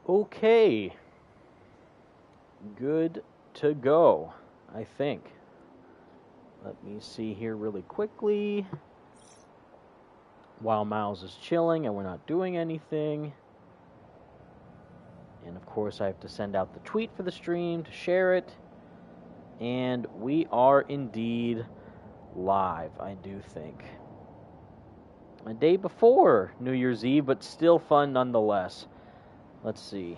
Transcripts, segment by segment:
Okay, good to go, I think. Let me see here really quickly. While Miles is chilling and we're not doing anything. And of course, I have to send out the tweet for the stream to share it. And we are indeed live, I do think. A day before New Year's Eve, but still fun nonetheless. Let's see.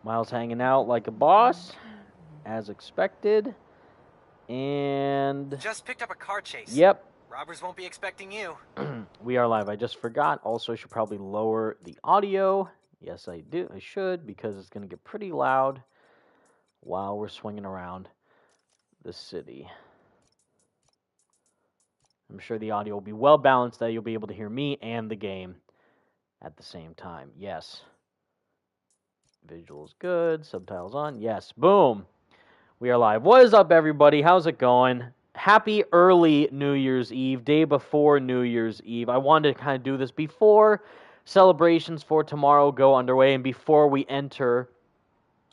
Miles hanging out like a boss, as expected. And just picked up a car chase. Yep. Robbers won't be expecting you. We are live. I just forgot. Also, I should probably lower the audio. Yes, I do. I should, because it's going to get pretty loud while we're swinging around the city. I'm sure the audio will be well balanced, that you'll be able to hear me and the game at the same time. Yes. Visuals good. Subtitles on. Yes. Boom. We are live. What is up, everybody? How's it going? Happy early New Year's Eve, day before New Year's Eve. I wanted to kind of do this before celebrations for tomorrow go underway and before we enter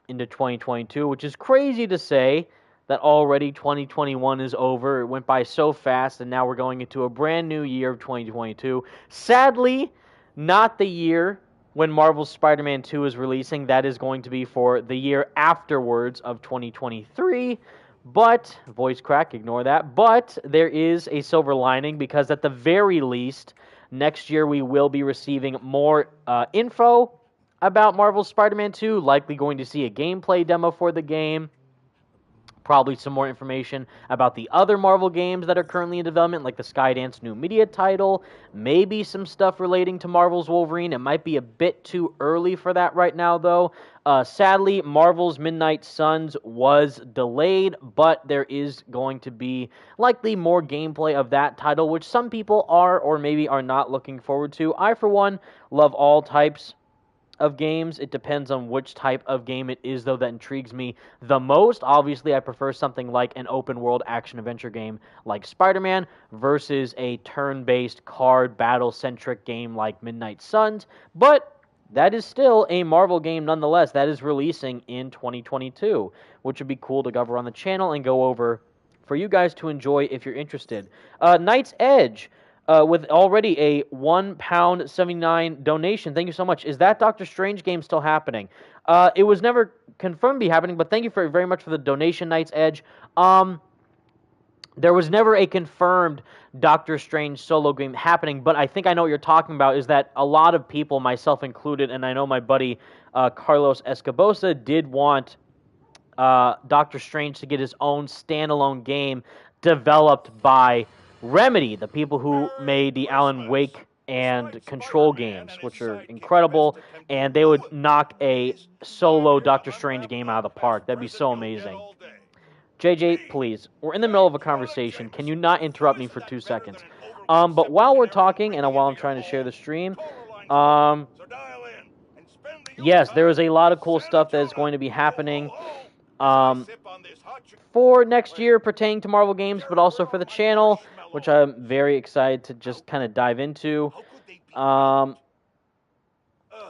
into 2022, which is crazy to say that already 2021 is over. It went by so fast, and now we're going into a brand new year of 2022. Sadly, not the year when Marvel's Spider-Man 2 is releasing. That is going to be for the year afterwards of 2023. But, voice crack, ignore that. But there is a silver lining, because at the very least, next year we will be receiving more info about Marvel's Spider-Man 2, likely going to see a gameplay demo for the game, probably some more information about the other Marvel games that are currently in development, like the Skydance new media title, maybe some stuff relating to Marvel's Wolverine. It might be a bit too early for that right now, though. Sadly, Marvel's Midnight Suns was delayed, but there is going to be likely more gameplay of that title, which some people are or maybe are not looking forward to. I, for one, love all types of games. It depends on which type of game it is, though, that intrigues me the most. Obviously, I prefer something like an open-world action-adventure game like Spider-Man versus a turn-based card battle-centric game like Midnight Suns, but that is still a Marvel game nonetheless. That is releasing in 2022, which would be cool to cover on the channel and go over for you guys to enjoy if you're interested. Knight's Edge, with already a £1.79 donation. Thank you so much. Is that Doctor Strange game still happening? It was never confirmed to be happening, but thank you very much for the donation, Knight's Edge. There was never a confirmed Doctor Strange solo game happening, but I think I know what you're talking about, is that a lot of people, myself included, and I know my buddy Carlos Escobosa, did want Doctor Strange to get his own standalone game developed by Remedy, the people who made the Alan Wake and Control games, which are incredible, and they would knock a solo Doctor Strange game out of the park. That'd be so amazing. JJ, please, we're in the middle of a conversation. Can you not interrupt me for 2 seconds? But while we're talking, and while I'm trying to share the stream, yes, there is a lot of cool stuff that is going to be happening for next year pertaining to Marvel games, but also for the channel, which I'm very excited to just kind of dive into,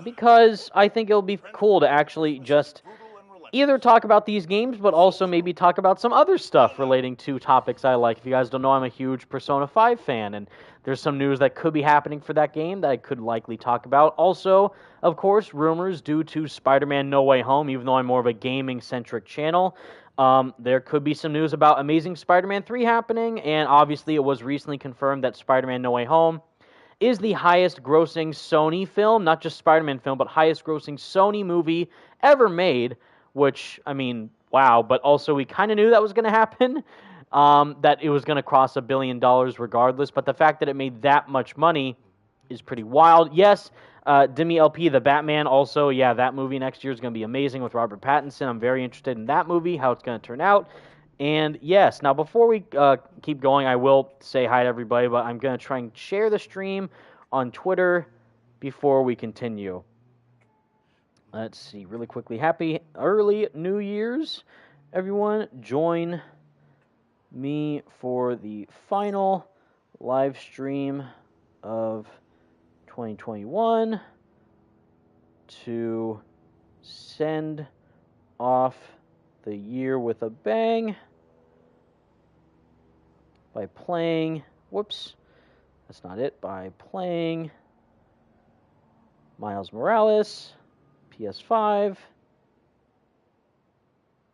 because I think it'll be cool to actually just either talk about these games, but also maybe talk about some other stuff relating to topics I like. If you guys don't know, I'm a huge Persona 5 fan, and there's some news that could be happening for that game that I could likely talk about. Also, of course, rumors due to Spider-Man No Way Home, even though I'm more of a gaming-centric channel. There could be some news about Amazing Spider-Man 3 happening, and obviously it was recently confirmed that Spider-Man No Way Home is the highest-grossing Sony film, not just Spider-Man film, but highest-grossing Sony movie ever made, which, I mean, wow, but also we kind of knew that was going to happen, that it was going to cross $1 billion regardless, but the fact that it made that much money is pretty wild. Yes, Demi LP, the Batman, also, yeah, that movie next year is going to be amazing with Robert Pattinson. I'm very interested in that movie, how it's going to turn out. And yes, now before we keep going, I will say hi to everybody, but I'm going to try and share the stream on Twitter before we continue. Let's see, really quickly. Happy early New Year's, everyone. Join me for the final live stream of 2021 to send off the year with a bang by playing, whoops, that's not it, by playing Miles Morales, PS5,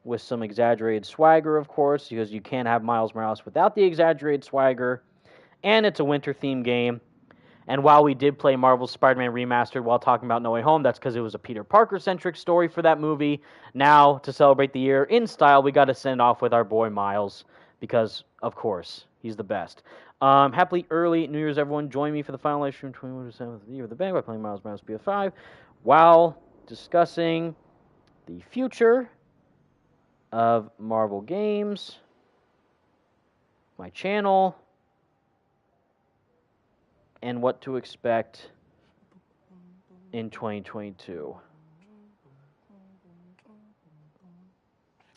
with some exaggerated swagger, of course, because you can't have Miles Morales without the exaggerated swagger, and it's a winter-themed game. And while we did play Marvel's Spider-Man Remastered while talking about No Way Home, that's because it was a Peter Parker-centric story for that movie. Now, to celebrate the year in style, we got to send off with our boy Miles, because, of course, he's the best. Happily early New Year's, everyone. Join me for the final live stream 21% of the year of the bang by playing Miles Morales PS5 while discussing the future of Marvel games, my channel, and what to expect in 2022.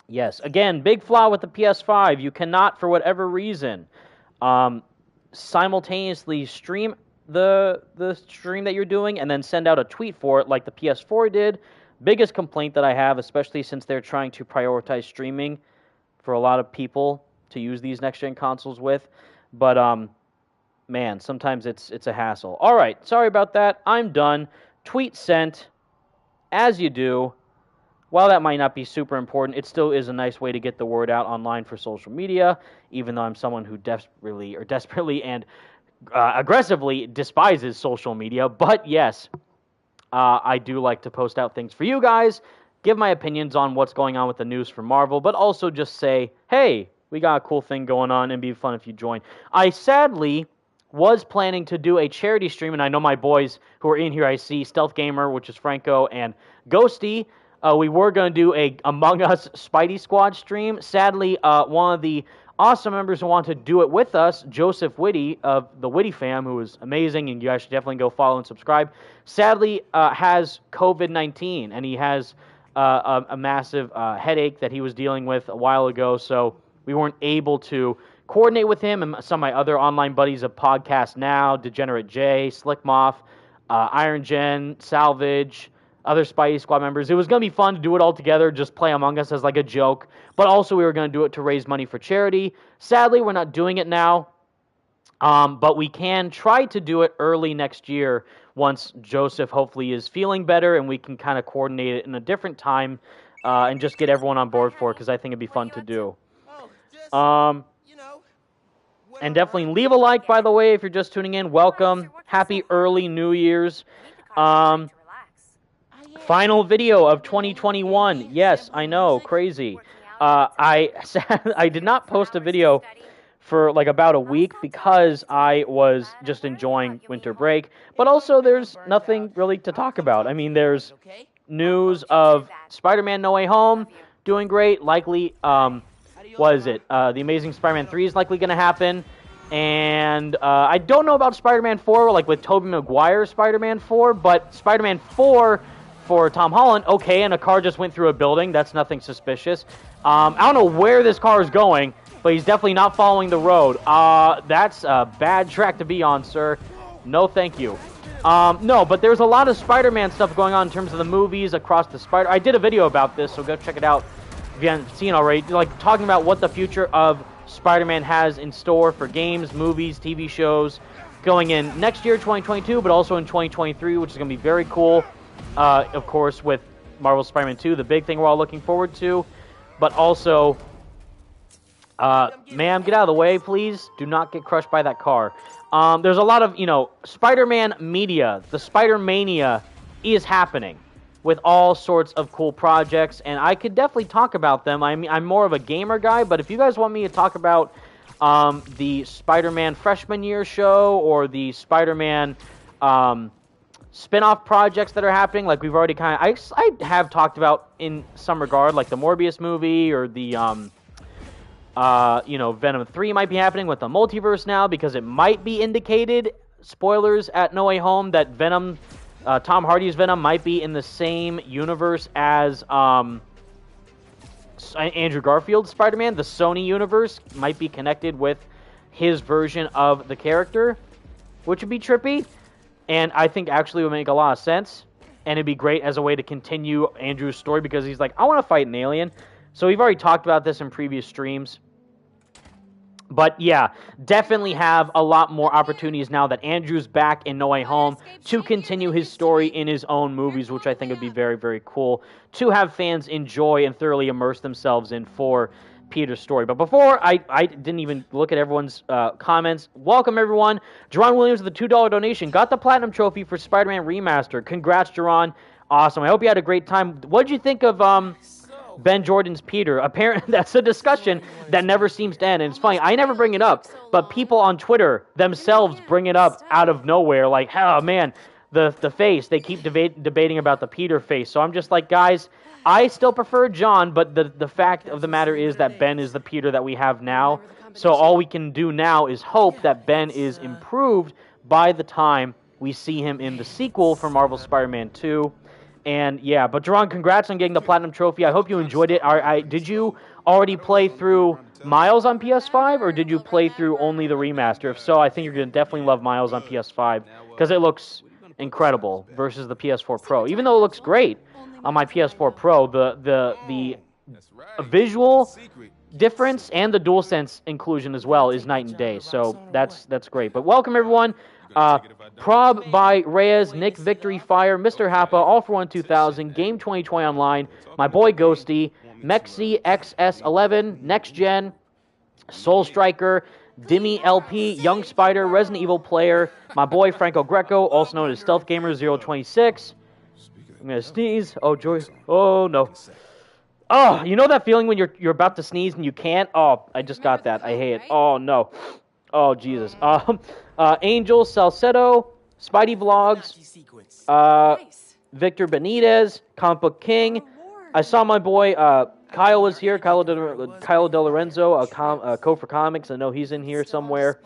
Yes, again, big flaw with the PS5. You cannot, for whatever reason, simultaneously stream the stream that you're doing and then send out a tweet for it like the PS4 did. Biggest complaint that I have, especially since they're trying to prioritize streaming for a lot of people to use these next-gen consoles with. But, man, sometimes it's a hassle. All right, sorry about that. I'm done. Tweet sent, as you do. While that might not be super important, it still is a nice way to get the word out online for social media, even though I'm someone who desperately and aggressively despises social media. But yes, I do like to post out things for you guys, give my opinions on what's going on with the news for Marvel, but also just say, hey, we got a cool thing going on, and it'd be fun if you join. I sadly was planning to do a charity stream, and I know my boys who are in here, I see Stealth Gamer, which is Franco, and Ghosty. We were going to do a Among Us Spidey Squad stream. Sadly, one of the awesome members who wanted to do it with us, Joseph Whitty of the Whitty fam, who is amazing, and you guys should definitely go follow and subscribe, sadly has COVID-19, and he has a massive headache that he was dealing with a while ago, so we weren't able to coordinate with him and some of my other online buddies of Podcast Now, Degenerate J, Slick Moth, Iron Gen, Salvage, other Spidey Squad members. It was going to be fun to do it all together, just play Among Us as like a joke, but also we were going to do it to raise money for charity. Sadly, we're not doing it now, but we can try to do it early next year once Joseph hopefully is feeling better and we can kind of coordinate it in a different time and just get everyone on board for it because I think it'd be fun to do. And definitely leave a like, by the way, if you're just tuning in. Welcome. Happy early New Year's. Final video of 2021. Yes, I know, crazy. I did not post a video for like about a week because I was just enjoying winter break. But also there's nothing really to talk about. I mean, there's news of Spider-Man No Way Home doing great. Likely, what is it? The Amazing Spider-Man 3 is likely going to happen. And I don't know about Spider-Man 4, like with Tobey Maguire's Spider-Man 4, but Spider-Man 4 for Tom Holland, okay, and a car just went through a building. That's nothing suspicious. I don't know where this car is going, but he's definitely not following the road. That's a bad track to be on, sir. No, thank you. No, but there's a lot of Spider-Man stuff going on in terms of the movies across the Spider... I did a video about this, so go check it out if you haven't seen already. Like, talking about what the future of Spider-Man has in store for games, movies, TV shows, going in next year, 2022, but also in 2023, which is going to be very cool. Of course, with Marvel's Spider-Man 2, the big thing we're all looking forward to. But also, ma'am, get out of the way, please. Do not get crushed by that car. There's a lot of, Spider-Man media. The Spider-Mania is happening with all sorts of cool projects, and I could definitely talk about them. I mean, I'm more of a gamer guy, but if you guys want me to talk about the Spider-Man freshman year show or the Spider-Man spin-off projects that are happening, like we've already kind of... I have talked about in some regard, like the Morbius movie or the, Venom 3 might be happening with the multiverse now because it might be indicated, spoilers at No Way Home, that Venom, Tom Hardy's Venom might be in the same universe as Andrew Garfield's Spider-Man. The Sony universe might be connected with his version of the character, which would be trippy, and I think actually would make a lot of sense, and it'd be great as a way to continue Andrew's story, because he's like, I want to fight an alien. So we've already talked about this in previous streams. But yeah, definitely have a lot more opportunities now that Andrew's back in No Way Home to continue his story in his own movies, which I think would be very, very cool to have fans enjoy and thoroughly immerse themselves in for Peter's story. But before, I didn't even look at everyone's comments. Welcome, everyone. Jerron Williams with a $2 donation. Got the Platinum Trophy for Spider-Man Remastered. Congrats, Jerron. Awesome. I hope you had a great time. What did you think of Ben Jordan's Peter? Apparently, that's a discussion that never seems to end. And it's funny, I never bring it up, but people on Twitter themselves bring it up out of nowhere. Like, oh, man, the face. They keep debating about the Peter face. So I'm just like, guys, I still prefer John, but the fact of the matter is that Ben is the Peter that we have now. So all we can do now is hope that Ben is improved by the time we see him in the sequel for Marvel's Spider-Man 2. And yeah, but Jerron, congrats on getting the Platinum Trophy. I hope you enjoyed it. Did you already play through Miles on PS5, or did you play through only the remaster? If so, I think you're going to definitely love Miles on PS5, because it looks incredible versus the PS4 Pro. Even though it looks great on my PS4 Pro, the visual difference and the DualSense inclusion as well is night and day. So that's great. But welcome, everyone. Prob by Reyes, Nick Victory Fire, Mr. Happa, All for One 2000, Game 2020 Online, my boy Ghosty, Mexi XS11, Next Gen, Soul Striker, Dimmy LP, Young Spider, Resident Evil Player, my boy Franco Greco, also known as Stealth Gamer 026. I'm gonna sneeze. Oh joy. Oh no. Oh, you know that feeling when you're about to sneeze and you can't? Oh, I just got that. I hate it. Oh no. Oh Jesus. Angel Salcedo, Spidey Vlogs, Victor Benitez, Comic Book King. I saw my boy Kyle was here. Kyle De Lorenzo, Code for Comics. I know he's in here somewhere.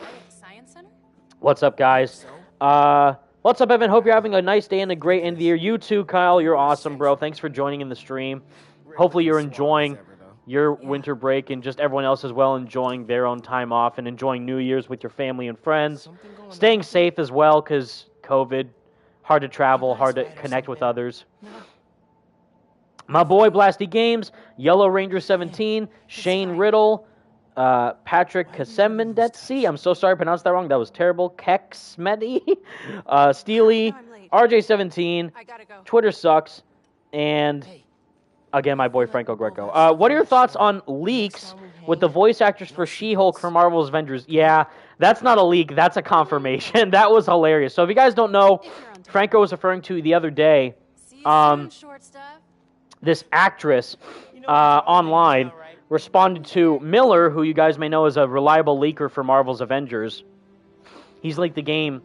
What's up, guys? What's up, Evan? Hope you're having a nice day and a great end of the year. You too, Kyle. You're awesome, bro. Thanks for joining in the stream. Hopefully you're enjoying your winter break, and just everyone else as well enjoying their own time off and enjoying New Year's with your family and friends. Staying safe as well, because COVID, hard to travel, hard to connect with others. My boy Blasty Games, Yellow Ranger 17, Shane Riddle, Patrick Kasemendetsi, I'm so sorry I pronounced that wrong, that was terrible, Keksmedi, Steely, RJ17, Twitter sucks, and again, my boy Franco Greco. What are your thoughts on leaks with the voice actors for She-Hulk for Marvel's Avengers? Yeah, that's not a leak. That's a confirmation. That was hilarious. So if you guys don't know, Franco was referring to the other day, this actress online responded to Miller, who you guys may know is a reliable leaker for Marvel's Avengers. He's leaked the game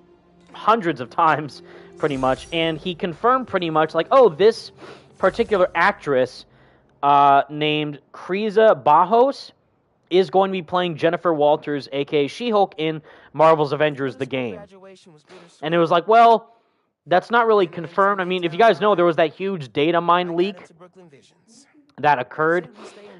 hundreds of times, pretty much, and he confirmed pretty much, like, oh, this particular actress named Kriza Bajos is going to be playing Jennifer Walters, a.k.a. She-Hulk, in Marvel's Avengers, the game. And it was like, well, that's not really confirmed. I mean, if you guys know, there was that huge data mine leak that occurred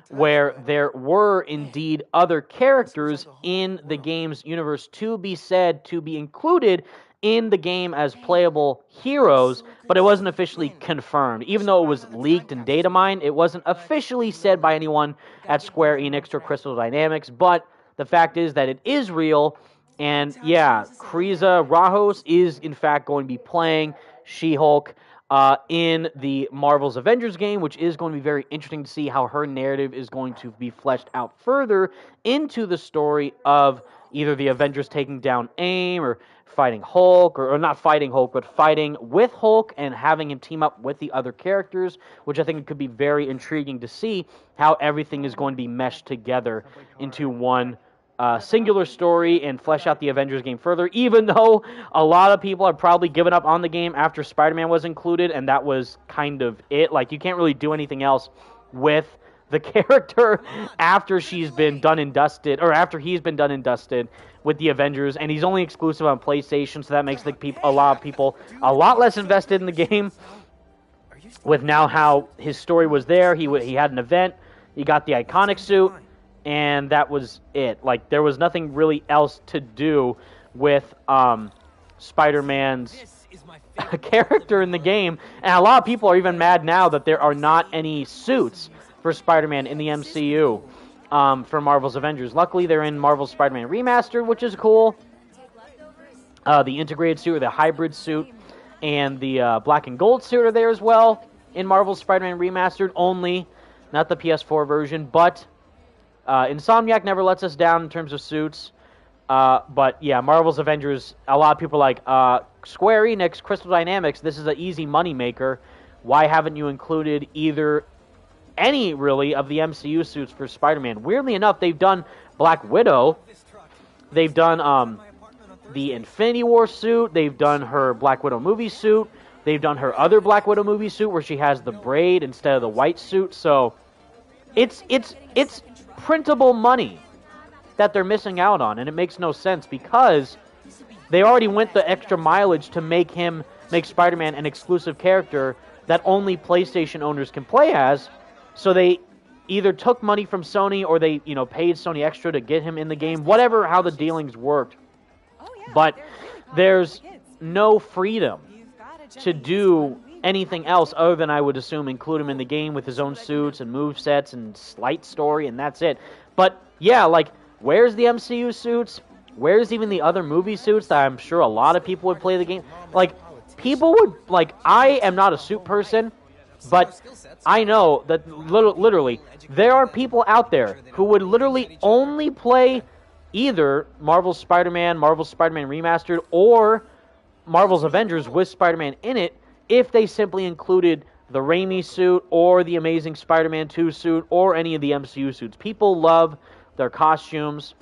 where there were indeed other characters in the game's universe to be said to be included in the game as playable heroes, but it wasn't officially confirmed. Even though it was leaked and data mined, it wasn't officially said by anyone at Square Enix or Crystal Dynamics, but the fact is that it is real, and yeah, Kriza Rajos is in fact going to be playing She-Hulk in the Marvel's Avengers game, which is going to be very interesting to see how her narrative is going to be fleshed out further into the story of either the Avengers taking down AIM or fighting Hulk, or not fighting Hulk, but fighting with Hulk and having him team up with the other characters, which I think could be very intriguing to see how everything is going to be meshed together into one singular story and flesh out the Avengers game further, even though a lot of people have probably given up on the game after Spider-Man was included, and that was kind of it. Like, you can't really do anything else with the character after she's been done and dusted, or after he's been done and dusted with the Avengers, and he's only exclusive on PlayStation, so that makes a lot of people a lot less invested in the game. With now how his story was there, he had an event, You got the iconic suit, and that was it. Like, there was nothing really else to do with Spider-Man's character in the game. And a lot of people are even mad now that there are not any suits for Spider-Man in the MCU for Marvel's Avengers. Luckily, they're in Marvel's Spider-Man Remastered, which is cool. The integrated suit or the hybrid suit and the black and gold suit are there as well in Marvel's Spider-Man Remastered only, not the PS4 version. But Insomniac never lets us down in terms of suits. But yeah, Marvel's Avengers, a lot of people are like, Square Enix, Crystal Dynamics, this is an easy moneymaker. Why haven't you included any really of the MCU suits for Spider-Man? Weirdly enough, they've done Black Widow. They've done the Infinity War suit. They've done her Black Widow movie suit. They've done her other Black Widow movie suit where she has the braid instead of the white suit. So it's printable money that they're missing out on, and it makes no sense because they already went the extra mileage to make Spider-Man an exclusive character that only PlayStation owners can play as. So they either took money from Sony or they, paid Sony extra to get him in the game, whatever how the dealings worked. But there's no freedom to do anything else other than, I would assume, include him in the game with his own suits and movesets and slight story, and that's it. But yeah, like, where's the MCU suits? Where's even the other movie suits that I'm sure a lot of people would play the game? Like, people would, like, I am not a suit person, but I know that literally there are people out there who would literally only play either Marvel's Spider-Man Remastered, or Marvel's Avengers with Spider-Man in it if they simply included the Raimi suit or the Amazing Spider-Man 2 suit or any of the MCU suits. People love their costumes.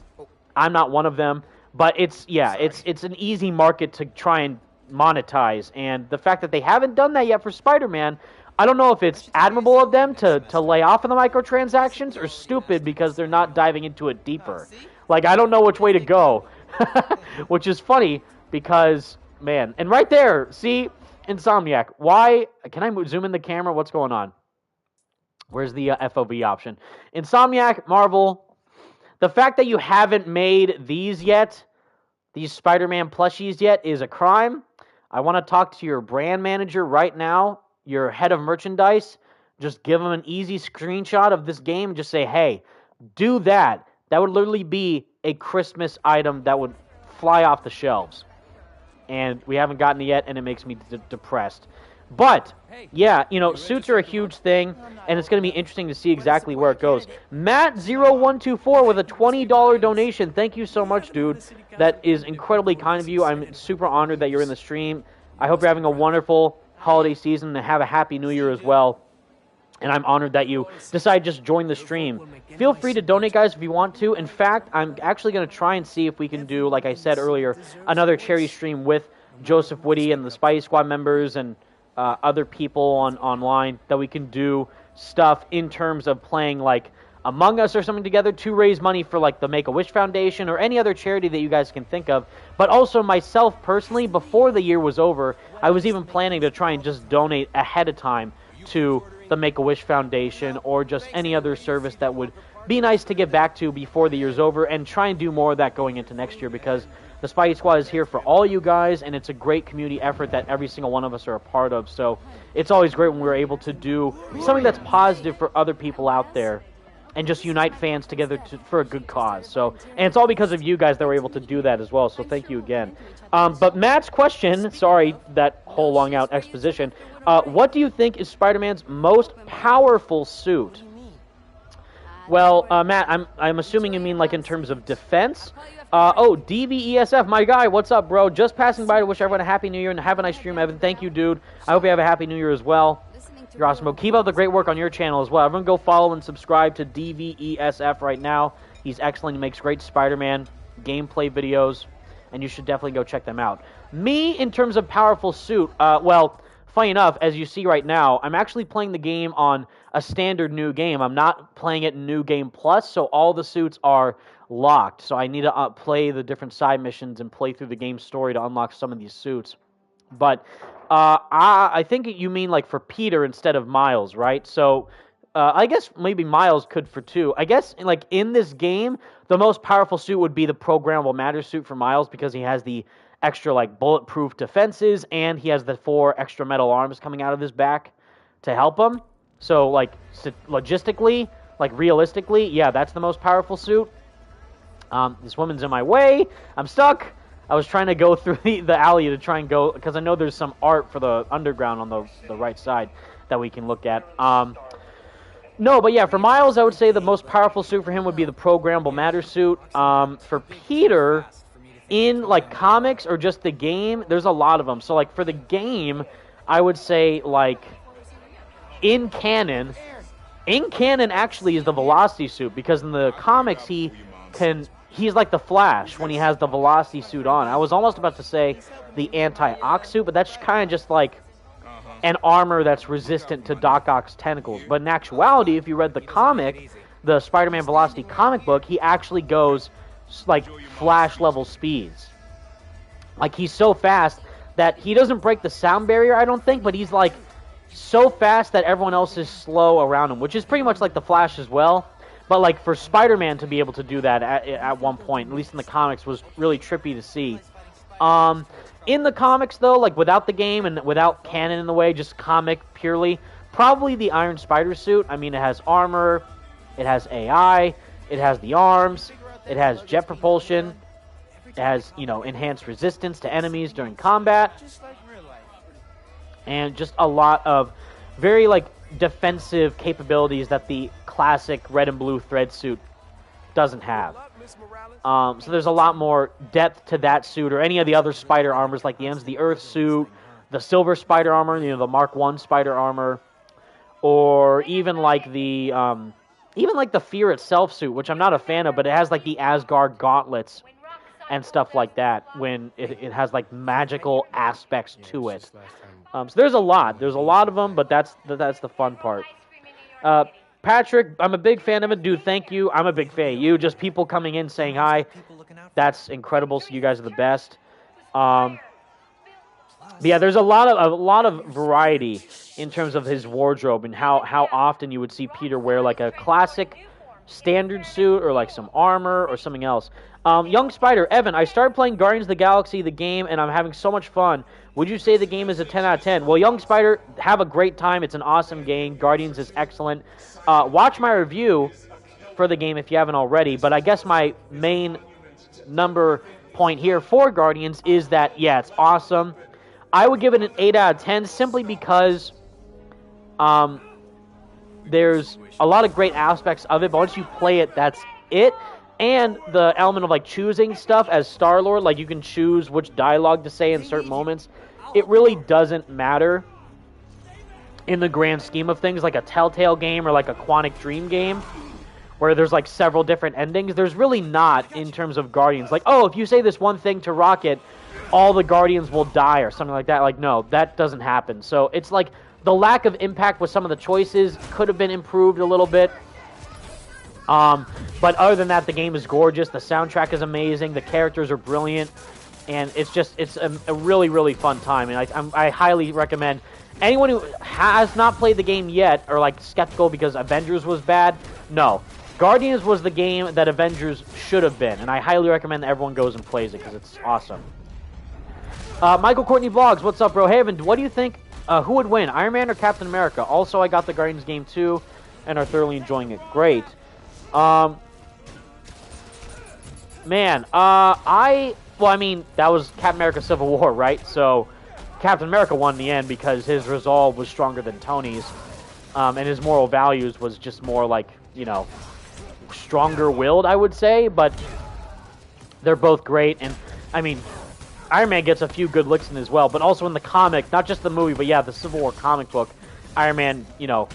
I'm not one of them, but it's an easy market to try and monetize, and the fact that they haven't done that yet for Spider-Man, I don't know if it's admirable of them to lay off on the microtransactions or stupid because they're not diving into it deeper. Like, I don't know which way to go, which is funny because, man, and right there, see, Insomniac, why, can I zoom in the camera? What's going on? Where's the FOV option? Insomniac, Marvel, the fact that you haven't made these yet, these Spider-Man plushies yet, is a crime. I want to talk to your brand manager right now, your head of merchandise. Just give them an easy screenshot of this game and just say, hey, do that. That would literally be a Christmas item that would fly off the shelves. And we haven't gotten it yet, and it makes me depressed. But, yeah, suits are a huge thing, and it's going to be interesting to see exactly where it goes. Matt0124 with a $20 donation. Thank you so much, dude. That is incredibly kind of you. I'm super honored that you're in the stream. I hope you're having a wonderful holiday season and have a happy new year as well. And I'm honored that you decided to just join the stream. Feel free to donate, guys, if you want to. In fact, I'm actually going to try and see if we can do, like I said earlier, another charity stream with Joseph Whitty and the Spidey Squad members and other people online, that we can do stuff in terms of playing, like, Among Us or something together to raise money for, like, the Make-A-Wish Foundation or any other charity that you guys can think of. But also myself personally, before the year was over, I was even planning to try and just donate ahead of time to the Make-A-Wish Foundation or just any other service that would be nice to get back to before the year's over, and try and do more of that going into next year, because the Spidey Squad is here for all you guys, and it's a great community effort that every single one of us are a part of. So it's always great when we're able to do something that's positive for other people out there and just unite fans together for a good cause. So, and it's all because of you guys that we're able to do that as well, so thank you again. But Matt's question, sorry, that whole long out exposition, what do you think is Spider-Man's most powerful suit? Well, Matt, I'm assuming you mean like in terms of defense. DVESF, my guy, what's up, bro? Just passing by to wish everyone a happy new year and have a nice stream, Evan. Thank you, dude. I hope you have a happy new year as well. You're awesome, bro. Keep up the great work on your channel as well. Everyone go follow and subscribe to DVESF right now. He's excellent. He makes great Spider-Man gameplay videos, and you should definitely go check them out. Me, in terms of powerful suit, well, funny enough, as you see right now, I'm actually playing the game on a standard new game. I'm not playing it in New Game Plus, so all the suits are locked. So I need to play the different side missions and play through the game story to unlock some of these suits. But I think you mean like for Peter instead of Miles, right? So I guess maybe Miles could for 2. I guess like in this game, the most powerful suit would be the programmable matter suit for Miles because he has the extra like bulletproof defenses and he has the 4 extra metal arms coming out of his back to help him. So like logistically, like realistically, yeah, that's the most powerful suit. This woman's in my way. I'm stuck. I was trying to go through the alley to try and go because I know there's some art for the underground on the right side that we can look at. No, but yeah, for Miles, I would say the most powerful suit for him would be the programmable matter suit. For Peter, in like comics or just the game, there's a lot of them. So like for the game, I would say like in canon actually is the velocity suit because in the comics he's like the Flash when he has the velocity suit on. I was almost about to say the anti-Ock suit, but that's kind of just like an armor that's resistant to Doc Ock's tentacles. But in actuality, if you read the comic, the Spider-Man Velocity comic book, he actually goes like Flash-level speeds. Like, he's so fast that he doesn't break the sound barrier, I don't think, but he's like so fast that everyone else is slow around him, which is pretty much like the Flash as well. But like for Spider-Man to be able to do that at one point, at least in the comics, was really trippy to see. In the comics, though, like without the game and without canon in the way, just comic purely, probably the Iron Spider suit. I mean, it has armor, it has AI, it has the arms, it has jet propulsion, it has, you know, enhanced resistance to enemies during combat, and just a lot of very, like, defensive capabilities that the classic red and blue thread suit doesn't have. So there's a lot more depth to that suit or any of the other spider armors like the Ends of the Earth suit, the Silver Spider armor, you know, the Mark I Spider armor, or even like the Fear itself suit, which I'm not a fan of, but it has like the Asgard gauntlets and stuff like that when it has like magical aspects to it. So there's a lot of them, but that's the fun part. Patrick, I'm a big fan of it. Dude, thank you. I'm a big fan of you. Just people coming in saying hi. That's incredible. So you guys are the best. But yeah, there's a lot of variety in terms of his wardrobe and how often you would see Peter wear like a classic standard suit or like some armor or something else. Young Spider, Evan, I started playing Guardians of the Galaxy, the game, and I'm having so much fun. Would you say the game is a 10 out of 10? Well, Young Spider, have a great time. It's an awesome game. Guardians is excellent. Watch my review for the game if you haven't already, but I guess my main number point here for Guardians is that, yeah, it's awesome. I would give it an 8 out of 10 simply because there's a lot of great aspects of it, but once you play it, that's it. And the element of like choosing stuff as Star-Lord, like you can choose which dialogue to say in certain moments, it really doesn't matter in the grand scheme of things, like a Telltale game or like a Quantic Dream game, where there's like several different endings. There's really not in terms of Guardians. Like, oh, if you say this one thing to Rocket, all the Guardians will die or something like that. Like, no, that doesn't happen. So it's like the lack of impact with some of the choices could have been improved a little bit. But other than that, the game is gorgeous. The soundtrack is amazing. The characters are brilliant. And it's a really, really fun time. And I highly recommend anyone who has not played the game yet or like skeptical because Avengers was bad. No. Guardians was the game that Avengers should have been. And I highly recommend that everyone goes and plays it because it's awesome. Michael Courtney Vlogs, what's up, bro? Hey, Evan, what do you think? Who would win, Iron Man or Captain America? Also, I got the Guardians game too and are thoroughly enjoying it. Great. Man, I mean, that was Captain America Civil War, right? So, Captain America won in the end because his resolve was stronger than Tony's, and his moral values was just more like, you know, stronger-willed, I would say, but they're both great, and, I mean, Iron Man gets a few good licks in as well, but also in the comic, not just the movie, but yeah, the Civil War comic book, Iron Man, you know,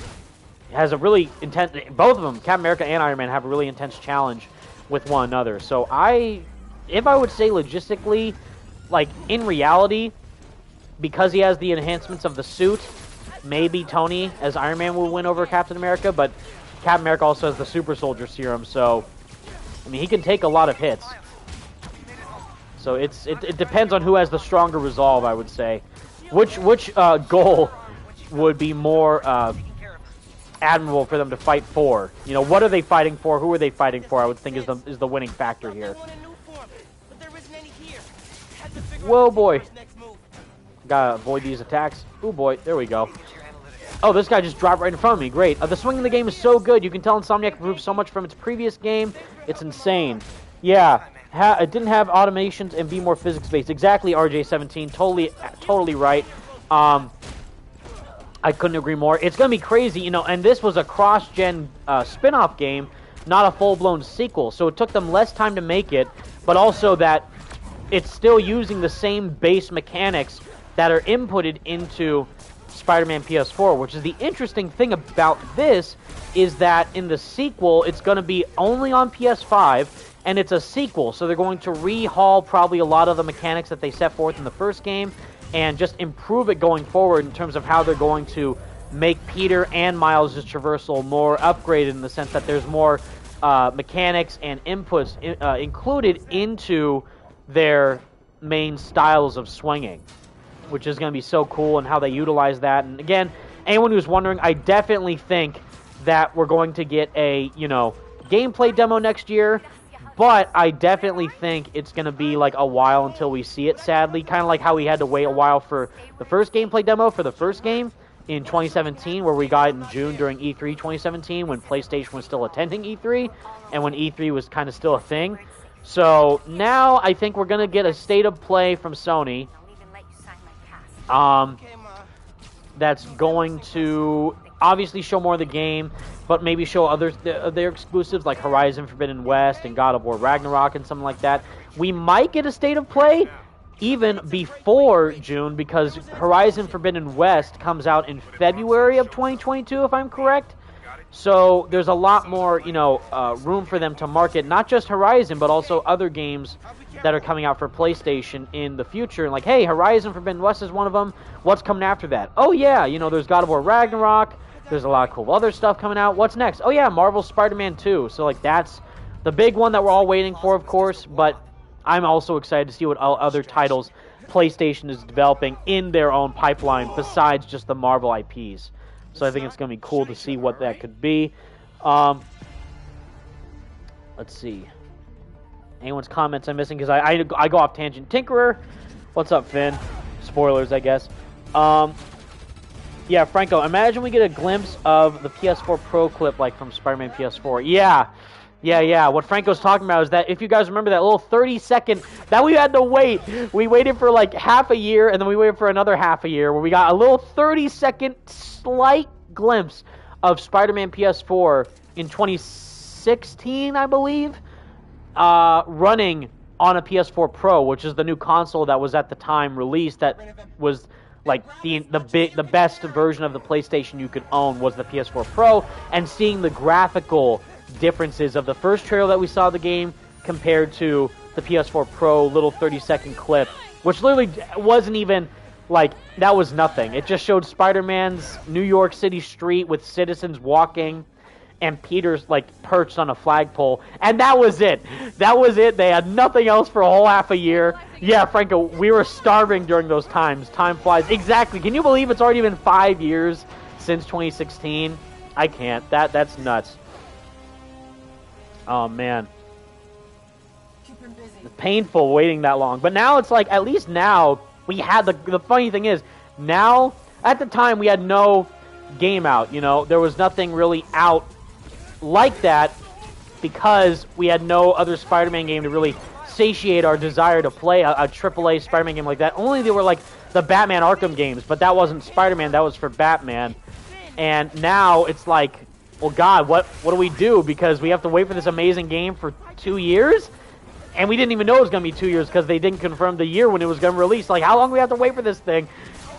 has a really intense, both of them, Captain America and Iron Man, have a really intense challenge with one another. So if I would say logistically, like in reality, because he has the enhancements of the suit, maybe Tony as Iron Man will win over Captain America, but Captain America also has the super soldier serum, so I mean he can take a lot of hits. So it depends on who has the stronger resolve, I would say. Which goal would be more admirable for them to fight for. You know, what are they fighting for? Who are they fighting for? I would think is the winning factor here. Whoa, boy. Gotta avoid these attacks. Oh, boy. There we go. Oh, this guy just dropped right in front of me. Great. The swing in the game is so good. You can tell Insomniac improved so much from its previous game. It's insane. Yeah. It didn't have automations and be more physics-based. Exactly, RJ17. Totally right. I couldn't agree more. It's going to be crazy, you know, and this was a cross-gen spin-off game, not a full-blown sequel. So it took them less time to make it, but also that it's still using the same base mechanics that are inputted into Spider-Man PS4, which is the interesting thing about this is that in the sequel, it's going to be only on PS5, and it's a sequel, so they're going to rehaul probably a lot of the mechanics that they set forth in the first game and just improve it going forward in terms of how they're going to make Peter and Miles' traversal more upgraded in the sense that there's more mechanics and inputs included into their main styles of swinging, which is going to be so cool, and how they utilize that. And again, anyone who's wondering, I definitely think that we're going to get a, you know, gameplay demo next year, but I definitely think it's going to be like a while until we see it, sadly. Kind of like how we had to wait a while for the first gameplay demo for the first game in 2017, where we got it in June during E3 2017 when PlayStation was still attending E3 and when E3 was kind of still a thing. So now I think we're going to get a state of play from Sony that's going to obviously show more of the game, but maybe show other their exclusives like Horizon Forbidden West and God of War Ragnarok and something like that. We might get a state of play even before June, because Horizon Forbidden West comes out in February of 2022, if I'm correct. So there's a lot more, you know, room for them to market not just Horizon, but also other games that are coming out for PlayStation in the future. And like, hey, Horizon Forbidden West is one of them. What's coming after that? Oh yeah, you know, there's God of War Ragnarok. There's a lot of cool other stuff coming out. What's next? Oh yeah, Marvel's Spider-Man 2. So like, that's the big one that we're all waiting for, of course. But I'm also excited to see what other titles PlayStation is developing in their own pipeline besides just the Marvel IPs. So I think it's going to be cool to see what that could be. Let's see. Anyone's comments I'm missing? Because I go off tangent. Tinkerer, what's up, Finn? Spoilers, I guess. Yeah, Franco, imagine we get a glimpse of the PS4 Pro clip like from Spider-Man PS4. Yeah. What Franco's talking about is that if you guys remember that little 30-second that we had to wait. We waited for like half a year, and then we waited for another half a year where we got a little 30-second slight glimpse of Spider-Man PS4 in 2016, I believe, running on a PS4 Pro, which is the new console that was at the time released that was like the best version of the PlayStation you could own was the PS4 Pro, and seeing the graphical differences of the first trailer that we saw of the game compared to the PS4 Pro little 30-second clip, which literally wasn't even like, that was nothing. It just showed Spider-Man's New York City street with citizens walking and Peter's like perched on a flagpole, and that was it. They had nothing else for a whole half a year. Yeah, Franco, we were starving during those times. Time flies. Exactly. Can you believe it's already been 5 years since 2016? I can't. That's nuts. Oh man, it's painful waiting that long. But now it's like, at least now we had the funny thing is, now at the time we had no game out. You know, there was nothing really out like that because we had no other Spider-Man game to really satiate our desire to play a AAA Spider-Man game like that. Only they were like the Batman Arkham games, but that wasn't Spider-Man, that was for Batman. And now it's like, well, God, what do we do? Because we have to wait for this amazing game for 2 years? And we didn't even know it was going to be 2 years because they didn't confirm the year when it was going to release. Like, how long do we have to wait for this thing?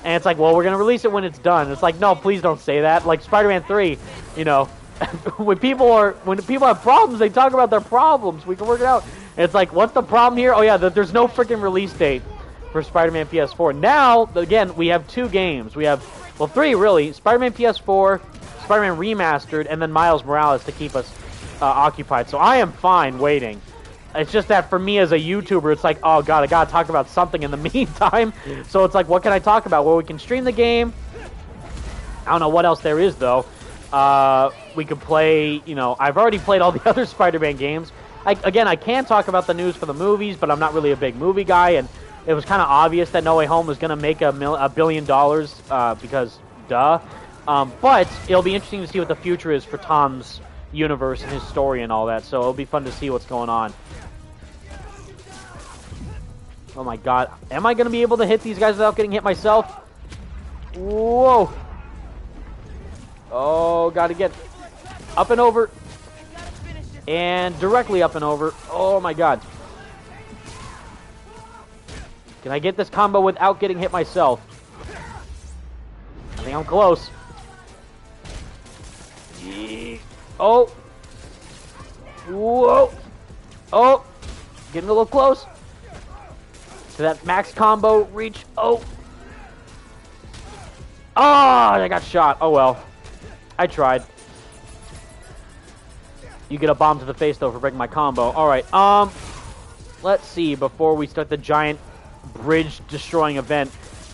And it's like, well, we're going to release it when it's done. It's like, no, please don't say that. Like Spider-Man 3, you know, when people have problems, they talk about their problems. We can work it out. And it's like, what's the problem here? Oh yeah, there's no freaking release date for Spider-Man PS4. Now, again, we have 2 games. We have, well, 3 really. Spider-Man PS4, Spider-Man Remastered, and then Miles Morales to keep us occupied. So I am fine waiting. It's just that for me as a YouTuber, it's like, oh God, I gotta talk about something in the meantime. So it's like, what can I talk about? Well, we can stream the game. I don't know what else there is though. We could play, you know, I've already played all the other Spider-Man games. Again, I can talk about the news for the movies, but I'm not really a big movie guy, and it was kind of obvious that No Way Home was going to make $1 billion because, duh. But it'll be interesting to see what the future is for Tom's universe and his story and all that, so it'll be fun to see what's going on. Oh my god. Am I going to be able to hit these guys without getting hit myself? Whoa. Oh, gotta get up and over. And directly up and over. Oh my god. Can I get this combo without getting hit myself? I think I'm close. Oh. Whoa. Oh. Getting a little close to that max combo reach. Oh. Oh, I got shot. Oh well. I tried. You get a bomb to the face though for breaking my combo. Alright, let's see, before we start the giant bridge destroying event.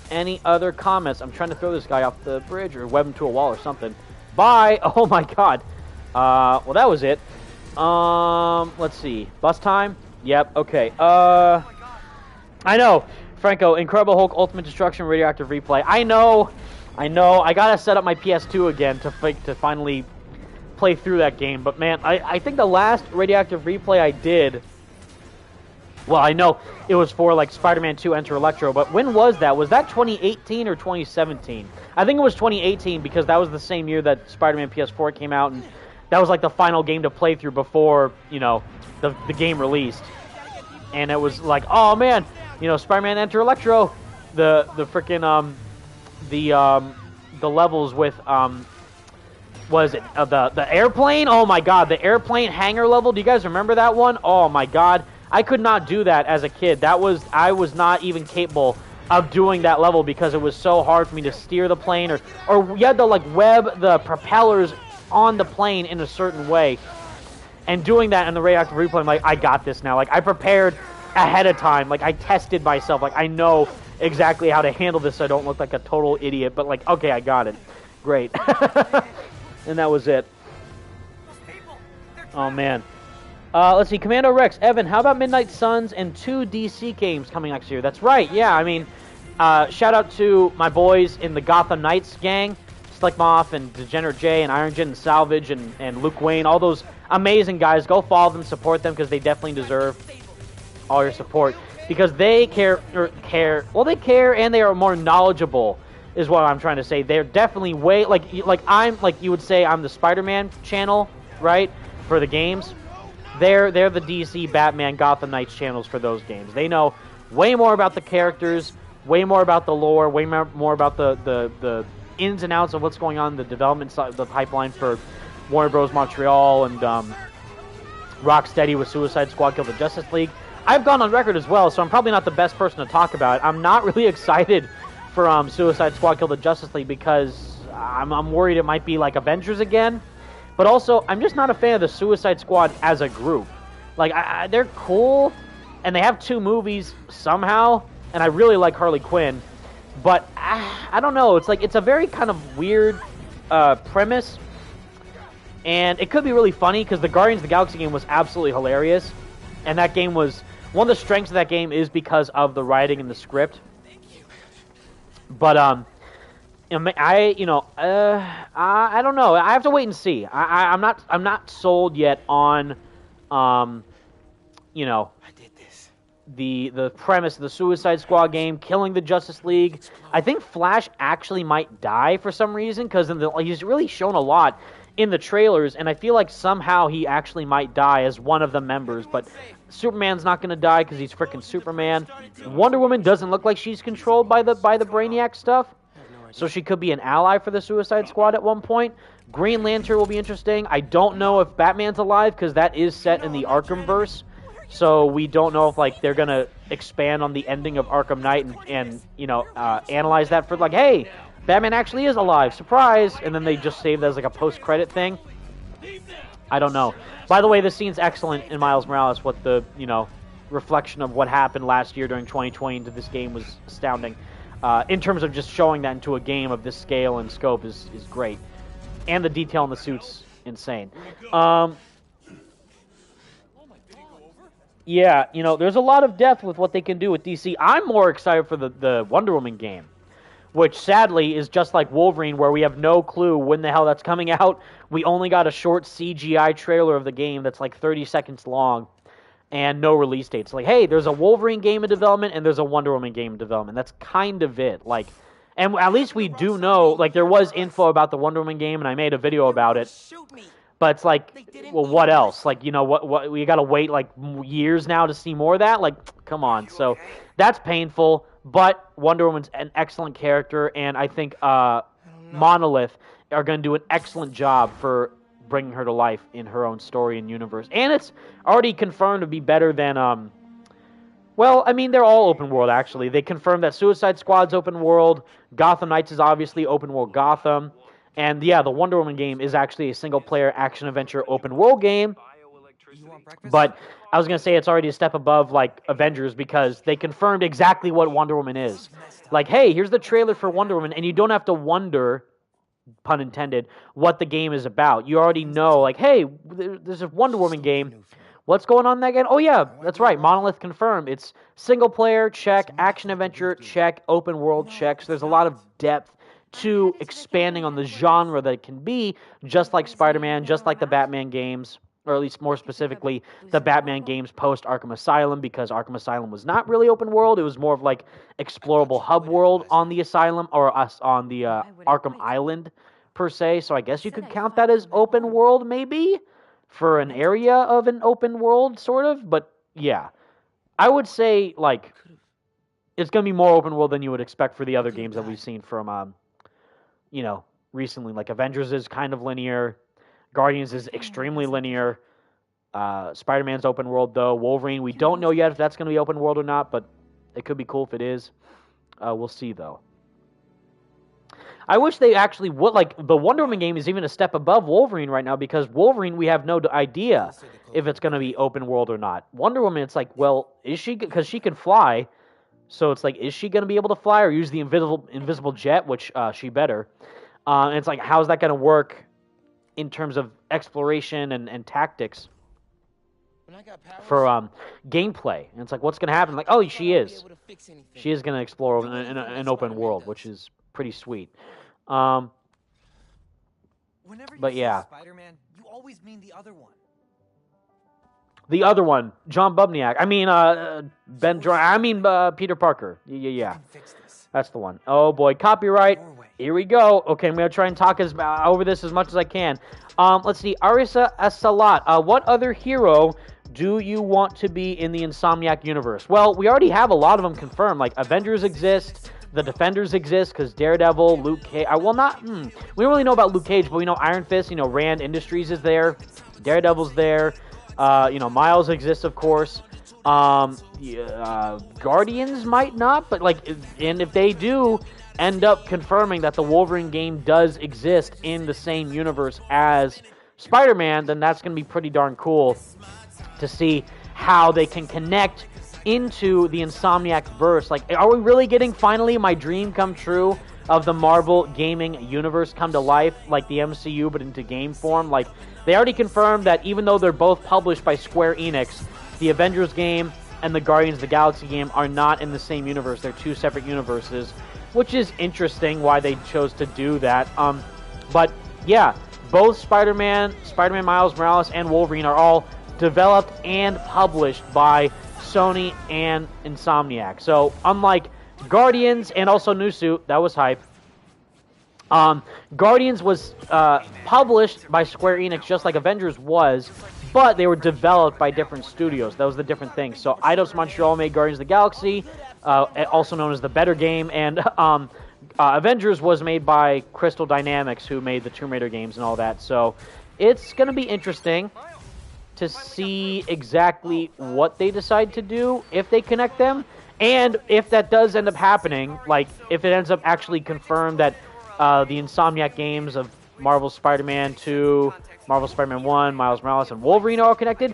Any other comments? I'm trying to throw this guy off the bridge or web him to a wall or something. Bye! Oh my god. Well that was it. Let's see. Bus time? Yep, okay. I know. Franco, Incredible Hulk Ultimate Destruction Radioactive Replay. I know. I gotta set up my PS2 again to finally play through that game. But man, I think the last Radioactive Replay I did, well, I know it was for like Spider-Man 2 Enter Electro, but when was that? Was that 2018 or 2017? I think it was 2018 because that was the same year that Spider-Man PS4 came out, and that was like the final game to play through before, you know, the game released. And it was like, oh man, you know, Spider-Man Enter Electro, the freaking the levels with what is it? The airplane? Oh my god, the airplane hangar level. Do you guys remember that one? Oh my god, I could not do that as a kid. I was not even capable of doing that level because it was so hard for me to steer the plane, or you had to like web the propellers on the plane in a certain way. And doing that in the Radioactive Replay, I'm like, I got this now. Like, I prepared ahead of time. Like, I tested myself. Like, I know exactly how to handle this so I don't look like a total idiot. But, like, okay, I got it. Great. And that was it. Oh, man. Let's see. Commando Rex. Evan, how about Midnight Suns and 2 DC games coming next year? That's right. Yeah, I mean, shout out to my boys in the Gotham Knights gang. Slickmoth and Degenerate J and Iron Jin and Salvage and Luke Wayne. All those amazing guys. Go follow them, support them, because they definitely deserve all your support. Because they care, well, they care, and they are more knowledgeable, is what I'm trying to say. They're definitely way, like you would say I'm the Spider-Man channel, right, for the games. They're the DC, Batman, Gotham Knights channels for those games. They know way more about the characters, way more about the lore, way more about the ins and outs of what's going on in the development side of the pipeline for Warner Bros. Montreal and Rocksteady with Suicide Squad Kill the Justice League. I've gone on record as well, so I'm probably not the best person to talk about it. I'm not really excited for Suicide Squad Kill the Justice League because I'm worried it might be like Avengers again. But also, I'm just not a fan of the Suicide Squad as a group. Like, they're cool, and they have 2 movies somehow, and I really like Harley Quinn. But, I don't know, it's like, it's a very kind of weird premise. And it could be really funny, because the Guardians of the Galaxy game was absolutely hilarious. And that game was, one of the strengths of that game is because of the writing and the script. But, I don't know. I have to wait and see. I'm not sold yet on, the premise of the Suicide Squad game, killing the Justice League. I think Flash actually might die for some reason, because he's really shown a lot in the trailers, and I feel like somehow he actually might die as one of the members, but Superman's not going to die because he's freaking Superman. Wonder Woman doesn't look like she's controlled by the Brainiac stuff, so she could be an ally for the Suicide Squad at one point. Green Lantern will be interesting. I don't know if Batman's alive because that is set in the Arkhamverse. So we don't know if like they're gonna expand on the ending of Arkham Knight and analyze that for like, hey, Batman actually is alive, surprise, and then they just save that as like a post-credit thing. I don't know. By the way, this scene's excellent in Miles Morales. What the reflection of what happened last year during 2020 into this game was astounding. In terms of just showing that into a game of this scale and scope is great. And the detail in the suit's insane. Yeah, you know, there's a lot of depth with what they can do with DC. I'm more excited for the Wonder Woman game, which sadly is just like Wolverine, where we have no clue when the hell that's coming out. We only got a short CGI trailer of the game that's like 30 seconds long and no release date. It's like, hey, there's a Wolverine game in development and there's a Wonder Woman game in development. That's kind of it. Like, and at least we do know, like, there was info about the Wonder Woman game, and I made a video about it. But it's like, well, what else? Like, you know, what we got to wait like years now to see more of that? Like, come on. So that's painful, but Wonder Woman's an excellent character, and I think Monolith are going to do an excellent job for bringing her to life in her own story and universe. And it's already confirmed to be better than, well, I mean, they're all open world, actually. They confirmed that Suicide Squad's open world, Gotham Knights is obviously open world Gotham, and yeah, the Wonder Woman game is actually a single-player action-adventure open-world game. But I was going to say it's already a step above, like, Avengers, because they confirmed exactly what Wonder Woman is. Like, hey, here's the trailer for Wonder Woman, and you don't have to wonder, pun intended, what the game is about. You already know, like, hey, there's a Wonder Woman game. What's going on in that game? Oh, yeah, that's right. Monolith confirmed. It's single-player, check. Action-adventure, check. Open-world, check. So there's a lot of depth to expanding on the genre that it can be, just like Spider-Man, just like the Batman games, or at least more specifically, the Batman games post-Arkham Asylum, because Arkham Asylum was not really open world. It was more of like explorable hub world on the Asylum, or on the Arkham Island, per se. So I guess you could count that as open world, maybe, for an area of an open world, sort of. But yeah, I would say, like, it's going to be more open world than you would expect for the other games that we've seen from, you know, recently. Like, Avengers is kind of linear. Guardians is extremely linear. Spider-Man's open world, though. Wolverine, we don't know yet if that's going to be open world or not, but it could be cool if it is. We'll see, though. I wish they actually would, like, the Wonder Woman game is even a step above Wolverine right now, because Wolverine, we have no idea if it's going to be open world or not. Wonder Woman, it's like, well, is she, because she can fly, so it's like, is she going to be able to fly or use the invisible jet, which she better. And it's like, how's that going to work in terms of exploration and tactics for gameplay? And it's like, what's going to happen? Like, oh, she is. She is going to explore in an open world, which is pretty sweet. But yeah. Spider-Man, you always mean the other one. The other one, John Bubniak. I mean, Peter Parker. Yeah. That's the one. Oh boy, copyright. Here we go. Okay, I'm gonna try and talk over this as much as I can. Let's see, Arisa Asalat. What other hero do you want to be in the Insomniac universe? Well, we already have a lot of them confirmed. Like, Avengers exist, the Defenders exist, because Daredevil, Luke Cage. We don't really know about Luke Cage, but we know Iron Fist. You know, Rand Industries is there. Daredevil's there. You know, Miles exists, of course. Guardians might not, but like, and if they do end up confirming that the Wolverine game does exist in the same universe as Spider-Man, then that's going to be pretty darn cool to see how they can connect into the Insomniac verse. Like, are we really getting finally my dream come true of the Marvel gaming universe come to life, like the MCU, but into game form? Like, they already confirmed that even though they're both published by Square Enix, the Avengers game and the Guardians of the Galaxy game are not in the same universe. They're two separate universes, which is interesting why they chose to do that. But yeah, both Spider-Man, Miles Morales, and Wolverine are all developed and published by Sony and Insomniac. So unlike Guardians and also New Suit, that was hype. Guardians was published by Square Enix just like Avengers was, but they were developed by different studios. That was the different thing. So Eidos Montreal made Guardians of the Galaxy, also known as the better game, and Avengers was made by Crystal Dynamics, who made the Tomb Raider games and all that. So it's going to be interesting to see exactly what they decide to do, if they connect them, and if that does end up happening, like if it ends up actually confirmed that the Insomniac games of Marvel's Spider-Man 2, Marvel Spider-Man 1, Miles Morales, and Wolverine are all connected,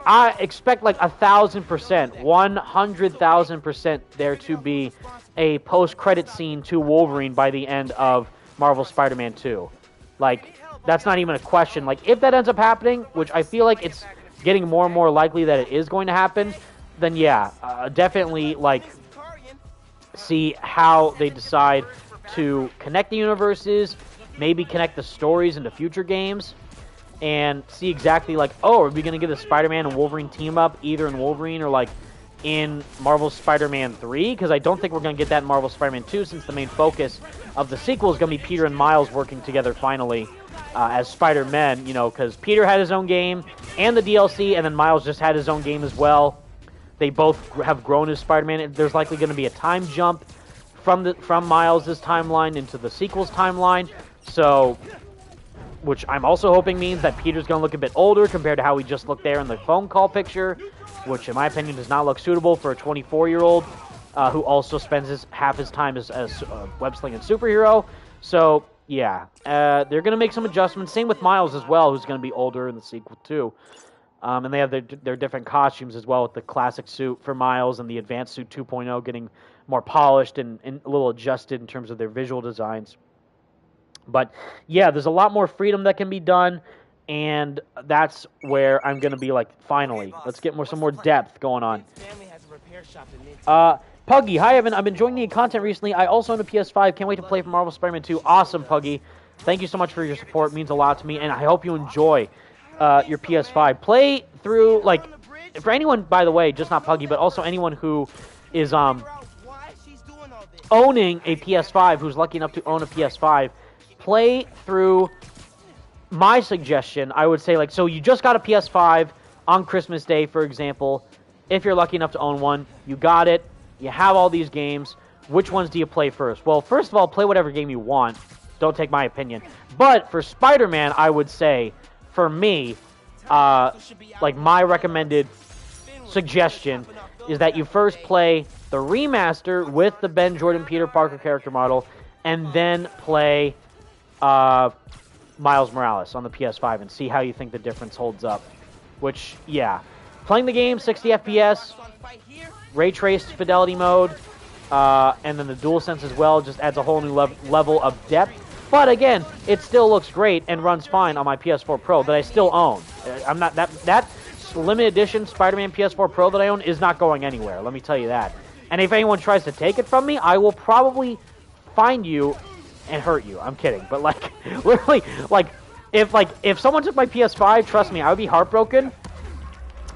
I expect like 1,000%, 100,000% there to be a post-credit scene to Wolverine by the end of Marvel Spider-Man 2. Like, that's not even a question. Like, if that ends up happening, which I feel like it's getting more and more likely that it is going to happen, then yeah, definitely, like, see how they decide to connect the universes, maybe connect the stories into future games, and see exactly, like, oh, are we going to get a Spider-Man and Wolverine team-up, either in Wolverine or, like, in Marvel's Spider-Man 3? Because I don't think we're going to get that in Marvel's Spider-Man 2, since the main focus of the sequel is going to be Peter and Miles working together finally as Spider-Men, you know, because Peter had his own game and the DLC, and then Miles just had his own game as well. They both have grown as Spider-Man. There's likely going to be a time jump from Miles' timeline into the sequel's timeline, so, which I'm also hoping means that Peter's going to look a bit older compared to how he just looked there in the phone call picture, which in my opinion does not look suitable for a 24-year-old who also spends half his time as web-slinging superhero. So, yeah, they're going to make some adjustments. Same with Miles as well, who's going to be older in the sequel too. And they have their different costumes as well, with the classic suit for Miles and the advanced suit 2.0 getting more polished and a little adjusted in terms of their visual designs. But yeah, there's a lot more freedom that can be done, and that's where I'm going to be like, finally, let's get some more depth going on. Puggy, hi Evan, I've been enjoying the content recently. I also own a PS5, can't wait to play for Marvel Spider-Man 2. Awesome, Puggy. Thank you so much for your support, it means a lot to me, and I hope you enjoy your PS5. Play through, like, for anyone, by the way, just not Puggy, but also anyone who is owning a PS5, who's lucky enough to own a PS5, play through my suggestion. I would say, like, so you just got a PS5 on Christmas Day, for example. If you're lucky enough to own one, you got it, you have all these games. Which ones do you play first? Well, first of all, play whatever game you want. Don't take my opinion. But for Spider-Man, I would say, for me, like, my recommended suggestion is that you first play the remaster with the Ben Jordan Peter Parker character model, and then play Miles Morales on the PS5 and see how you think the difference holds up. Which, yeah, playing the game 60 FPS, ray traced fidelity mode, and then the DualSense as well just adds a whole new level of depth. But again, it still looks great and runs fine on my PS4 Pro that I still own. I'm not that limited edition Spider-Man PS4 Pro that I own is not going anywhere. Let me tell you that. And if anyone tries to take it from me, I will probably find you and hurt you. I'm kidding, but like, literally, if someone took my PS5, trust me, I would be heartbroken.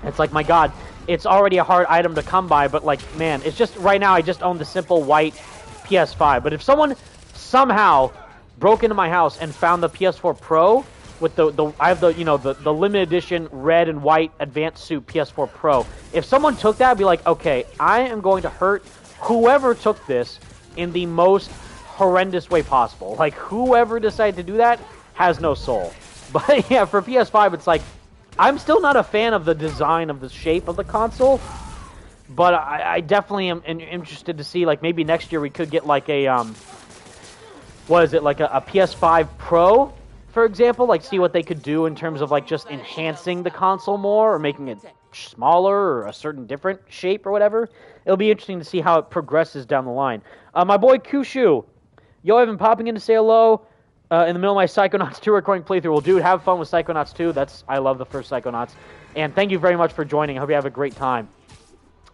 It's like, my God, it's already a hard item to come by, but like, man, it's just right now I just own the simple white PS5. But if someone somehow broke into my house and found the PS4 Pro with I have the limited edition red and white advanced suit PS4 Pro. If someone took that, I'd be like, okay, I am going to hurt whoever took this in the most horrendous way possible. Like, whoever decided to do that has no soul. But yeah, for PS5, it's like, I'm still not a fan of the design of the shape of the console, but I definitely am interested to see, like, maybe next year we could get like a what is it, like a PS5 Pro, for example, like, see what they could do in terms of, like, just enhancing the console more or making it smaller or a certain different shape or whatever. It'll be interesting to see how it progresses down the line. My boy Kushu, yo, I've been popping in to say hello in the middle of my Psychonauts 2 recording playthrough. Well, dude, have fun with Psychonauts 2. I love the first Psychonauts. And thank you very much for joining. I hope you have a great time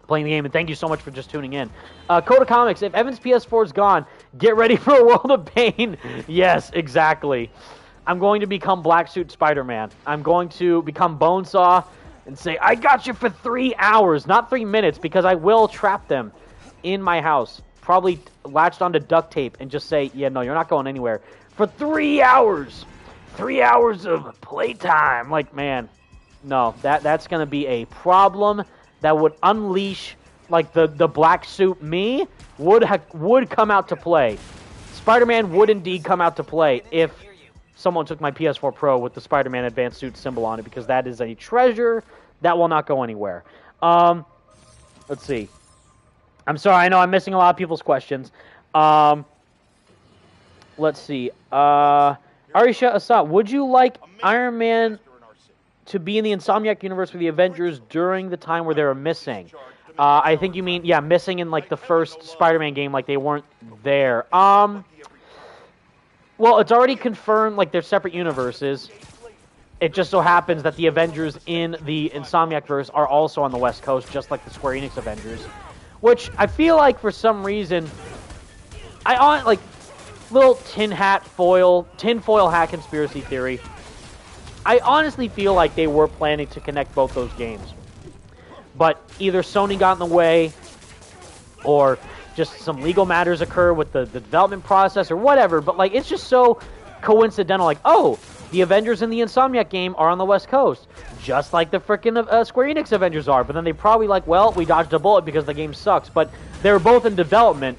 playing the game, and thank you so much for just tuning in. Coda Comics, if Evan's PS4 is gone, get ready for a world of pain. Yes, exactly. I'm going to become Black Suit Spider-Man. I'm going to become Bonesaw and say, I got you for 3 hours, not 3 minutes, because I will trap them in my house, probably latched onto duct tape, and just say, yeah, no, you're not going anywhere. For 3 hours. 3 hours of playtime. Like, man, no, that's going to be a problem that would unleash, like, the Black Suit me would come out to play. Spider-Man would indeed come out to play if someone took my PS4 Pro with the Spider-Man Advanced Suit symbol on it, because that is a treasure that will not go anywhere. Let's see. I'm sorry, I know I'm missing a lot of people's questions. Let's see. Arisha Assad, would you like Iron Man to be in the Insomniac universe with the Avengers during the time where they were missing? I think you mean, yeah, missing in, like, the first Spider-Man game, like they weren't there. Well, it's already confirmed, like, they're separate universes. It just so happens that the Avengers in the Insomniac verse are also on the West Coast, just like the Square Enix Avengers. Which I feel like for some reason, like, little tinfoil hat conspiracy theory. I honestly feel like they were planning to connect both those games. But either Sony got in the way, or just some legal matters occur with the development process, or whatever. But, like, it's just so coincidental. Like, oh, the Avengers in the Insomniac game are on the West Coast, just like the frickin' Square Enix Avengers are. But then they probably like, well, we dodged a bullet because the game sucks. But they were both in development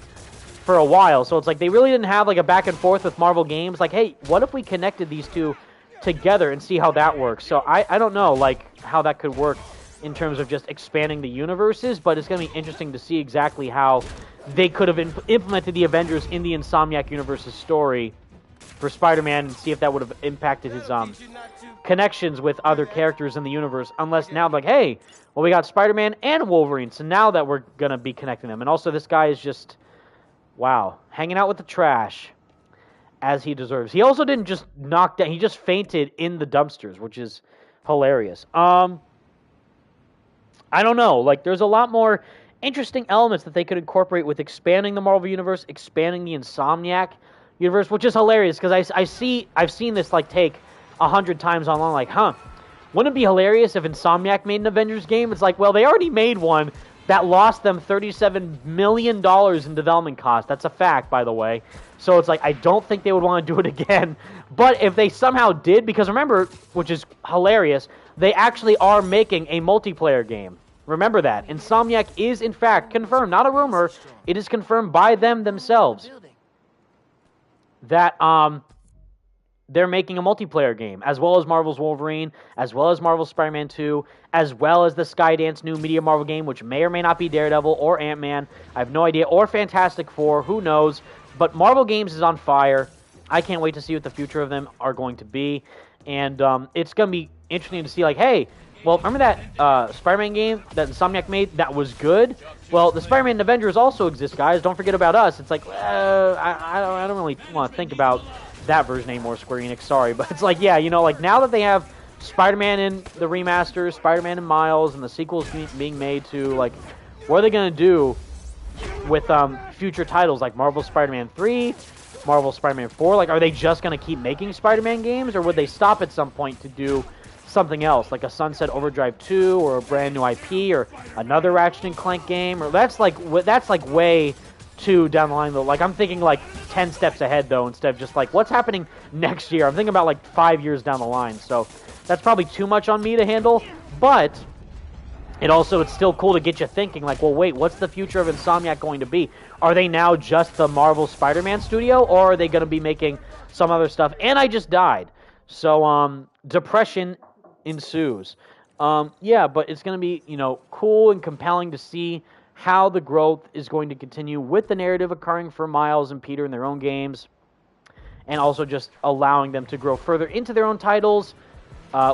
for a while, so it's like they really didn't have like a back and forth with Marvel games. Like, hey, what if we connected these two together and see how that works? So I don't know, like, how that could work in terms of just expanding the universes, but it's going to be interesting to see exactly how they could have implemented the Avengers in the Insomniac universe's story for Spider-Man, and see if that would have impacted his connections with other characters in the universe. Unless now, like, hey, well, we got Spider-Man and Wolverine, so now that we're going to be connecting them. And also, this guy is just, wow, hanging out with the trash, as he deserves. He also didn't just knock down, he just fainted in the dumpsters, which is hilarious. I don't know, like, there's a lot more interesting elements that they could incorporate with expanding the Marvel Universe, expanding the Insomniac universe, which is hilarious, because I've seen this, like, take 100 times online, like, huh, wouldn't it be hilarious if Insomniac made an Avengers game? It's like, well, they already made one that lost them $37 million in development costs. That's a fact, by the way. So it's like, I don't think they would want to do it again. But if they somehow did, because remember, which is hilarious, they actually are making a multiplayer game. Remember that. Insomniac is, in fact, confirmed, not a rumor, it is confirmed by them themselves, that they're making a multiplayer game, as well as Marvel's Wolverine, as well as Marvel's Spider-Man 2, as well as the Skydance new Media Marvel game, which may or may not be Daredevil or Ant-Man. I have no idea. Or Fantastic Four, who knows. But Marvel Games is on fire. I can't wait to see what the future of them are going to be. And it's going to be interesting to see, like, hey, well, remember that Spider-Man game that Insomniac made that was good? Well, the Spider-Man and Avengers also exist, guys. Don't forget about us. It's like, I don't really want to think about that version anymore, Square Enix. Sorry. But it's like, yeah, you know, like, now that they have Spider-Man in the remasters, Spider-Man and Miles, and the sequels being made to, like, what are they going to do with future titles like Marvel Spider-Man 3, Marvel Spider-Man 4? Like, are they just going to keep making Spider-Man games, or would they stop at some point to do something else, like a Sunset Overdrive 2, or a brand new IP, or another Ratchet and Clank game? Or that's like way too down the line, though. Like, I'm thinking like 10 steps ahead, though, instead of just like what's happening next year. I'm thinking about like 5 years down the line. So that's probably too much on me to handle, but it's still cool to get you thinking, like, well, wait, what's the future of Insomniac going to be? Are they now just the Marvel Spider-Man studio, or are they going to be making some other stuff? And I just died. So, depression ensues. Yeah, but it's going to be, you know, cool and compelling to see how the growth is going to continue with the narrative occurring for Miles and Peter in their own games, and also just allowing them to grow further into their own titles,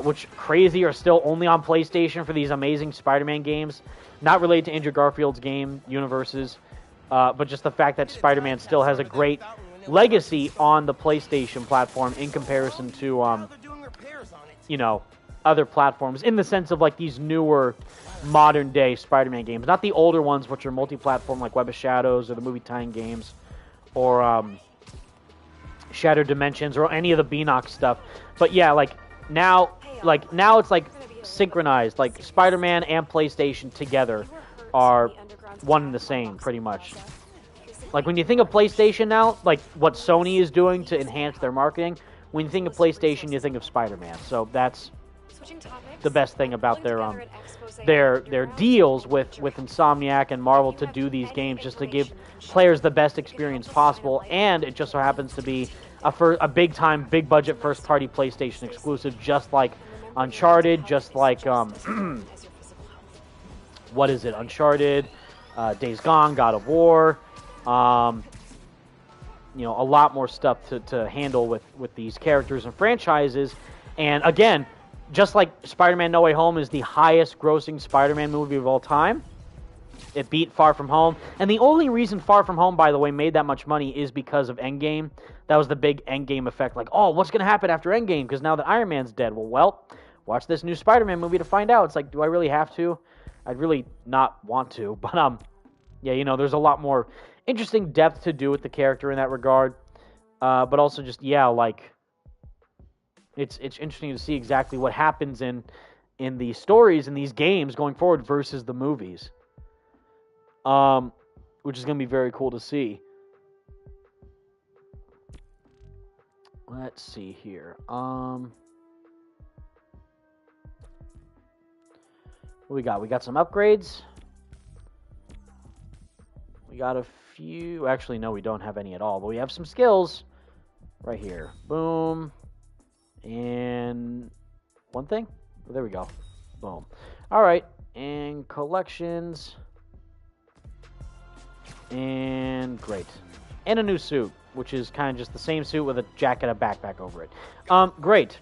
which, crazy, are still only on PlayStation for these amazing Spider-Man games, not related to Andrew Garfield's game universes, but just the fact that Spider-Man still has a great legacy on the PlayStation platform in comparison to, you know, other platforms, in the sense of, like, these newer, modern-day Spider-Man games. Not the older ones, which are multi-platform, like Web of Shadows, or the movie tie-in games, or Shattered Dimensions, or any of the Beanox stuff. But yeah, now it's like synchronized, like Spider-Man and PlayStation together are one and the same, pretty much. Like, when you think of PlayStation now, like what Sony is doing to enhance their marketing, when you think of PlayStation, you think of Spider-Man. So that's the best thing about their deals with Insomniac and Marvel to do these games, just to give players the best experience possible. And it just so happens to be a big time, big budget first party PlayStation exclusive, just like Uncharted, just like what is it? Uncharted, Days Gone, God of War. You know, a lot more stuff to handle with these characters and franchises. And again, just like Spider-Man No Way Home is the highest grossing Spider-Man movie of all time, it beat Far From Home. And the only reason Far From Home, by the way, made that much money is because of Endgame. That was the big Endgame effect. Like, oh, what's going to happen after Endgame? Because now that Iron Man's dead. Well, watch this new Spider-Man movie to find out. It's like, do I really have to? I'd really not want to. But, yeah, you know, there's a lot more interesting depth to do with the character in that regard. But also just, yeah, like, it's interesting to see exactly what happens in the stories in these games going forward versus the movies. Which is going to be very cool to see. Let's see here. What we got? We got some upgrades. We got a few. Actually, no, we don't have any at all. But we have some skills right here. Boom. And one thing. Oh, there we go. Boom. All right. And collections. And great. And a new suit, which is kind of just the same suit with a jacket and a backpack over it. Great.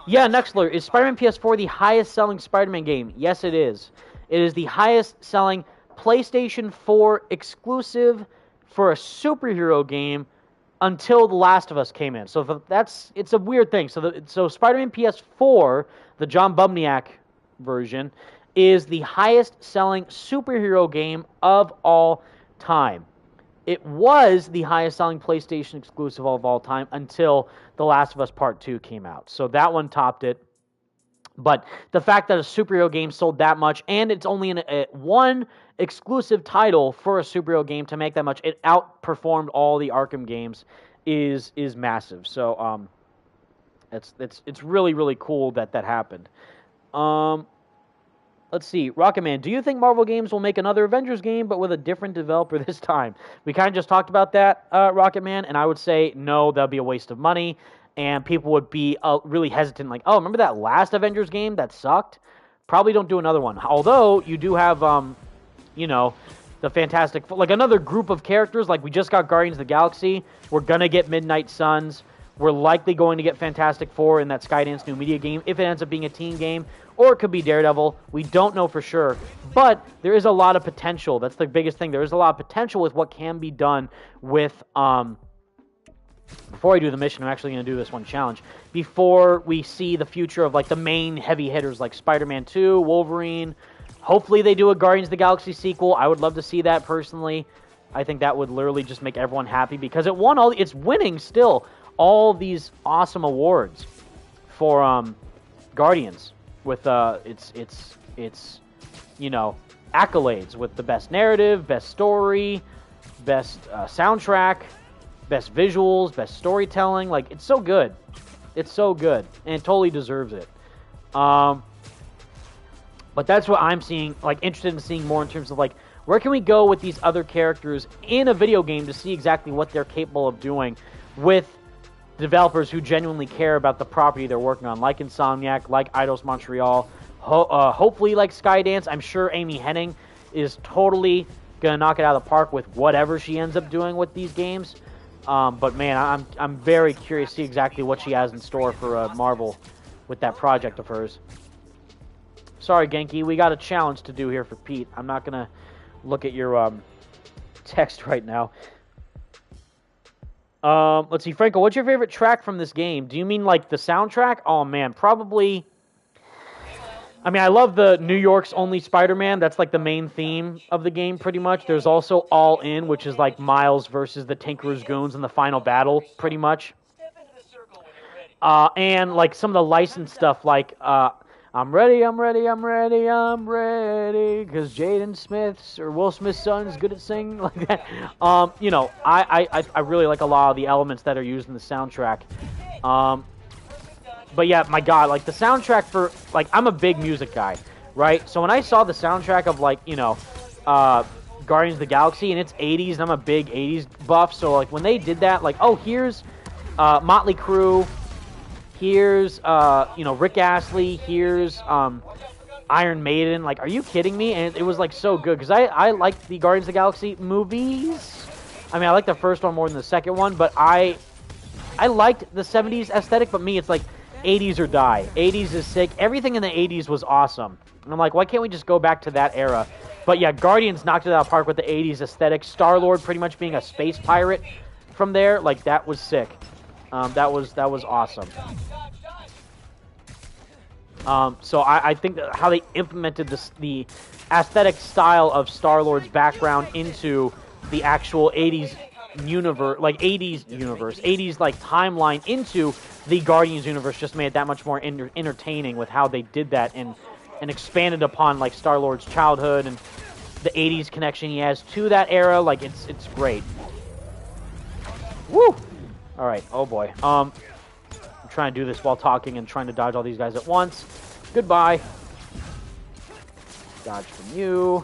Yeah, Nextler, is Spider-Man PS4 the highest-selling Spider-Man game? Yes, it is. It is the highest-selling PlayStation 4 exclusive for a superhero game until The Last of Us came in. So it's a weird thing. So Spider-Man PS4, the John Bubniak version, is the highest-selling superhero game of all time. It was the highest-selling PlayStation exclusive of all time until The Last of Us Part 2 came out. So that one topped it. But the fact that a superhero game sold that much, and it's only one exclusive title for a superhero game to make that much, it outperformed all the Arkham games, is massive. So it's really, really cool that happened. Let's see. Rocket Man, do you think Marvel Games will make another Avengers game, but with a different developer this time? We kind of just talked about that, Rocket Man, and I would say no, that would be a waste of money, and people would be really hesitant, like, oh, remember that last Avengers game that sucked? Probably don't do another one. Although, you do have, you know, the Fantastic... Like, another group of characters, like we just got Guardians of the Galaxy. We're going to get Midnight Suns. We're likely going to get Fantastic Four in that Skydance New Media game, if it ends up being a team game. Or it could be Daredevil. We don't know for sure. But there is a lot of potential. That's the biggest thing. There is a lot of potential with what can be done with... Before I do the mission, I'm actually going to do this one challenge. Before we see the future of like the main heavy hitters like Spider-Man 2, Wolverine. Hopefully they do a Guardians of the Galaxy sequel. I would love to see that personally. I think that would literally just make everyone happy because it's winning still all these awesome awards for Guardians. With its you know, accolades with the best narrative, best story, best soundtrack, best visuals, best storytelling. Like, it's so good. It's so good, and it totally deserves it. But that's what I'm seeing, like, interested in seeing more in terms of like where can we go with these other characters in a video game to see exactly what they're capable of doing with developers who genuinely care about the property they're working on, like Insomniac, like Eidos Montreal, hopefully like Skydance. I'm sure Amy Hennig is totally going to knock it out of the park with whatever she ends up doing with these games. But man, I'm very curious to see exactly what she has in store for Marvel with that project of hers. Sorry, Genki, we got a challenge to do here for Pete. I'm not going to look at your text right now. Let's see, Franco, what's your favorite track from this game? Do you mean like the soundtrack? Oh man, probably... I mean, I love the New York's Only Spider-Man. That's like the main theme of the game pretty much. There's also All In, which is like Miles versus the Tinker's Goons in the final battle pretty much. And like some of the licensed stuff like I'm ready, I'm ready, I'm ready, I'm ready, because Jaden Smith's or Will Smith's son is good at singing like that. You know, I really like a lot of the elements that are used in the soundtrack. But yeah, my God, like the soundtrack for, like, I'm a big music guy, right? So when I saw the soundtrack of, like, you know, Guardians of the Galaxy and it's 80s, and I'm a big 80s buff, so like when they did that, like, oh, here's Motley Crue, here's, you know, Rick Astley, here's Iron Maiden, like, are you kidding me? And it was, like, so good, because I like the Guardians of the Galaxy movies. I mean, I like the first one more than the second one, but I liked the 70s aesthetic, but me, it's like 80s or die. 80s is sick. Everything in the 80s was awesome. And I'm like, why can't we just go back to that era? But yeah, Guardians knocked it out of the park with the 80s aesthetic. Star-Lord pretty much being a space pirate from there, like that was sick. That was awesome. So I think that how they implemented the aesthetic style of Star-Lord's background into the actual 80s universe, like 80s like timeline into the Guardians universe just made it that much more entertaining with how they did that and expanded upon like Star-Lord's childhood and the 80s connection he has to that era. Like it's great. Woo! All right. Oh boy. I'm trying to do this while talking and trying to dodge all these guys at once. Goodbye. Dodge from you.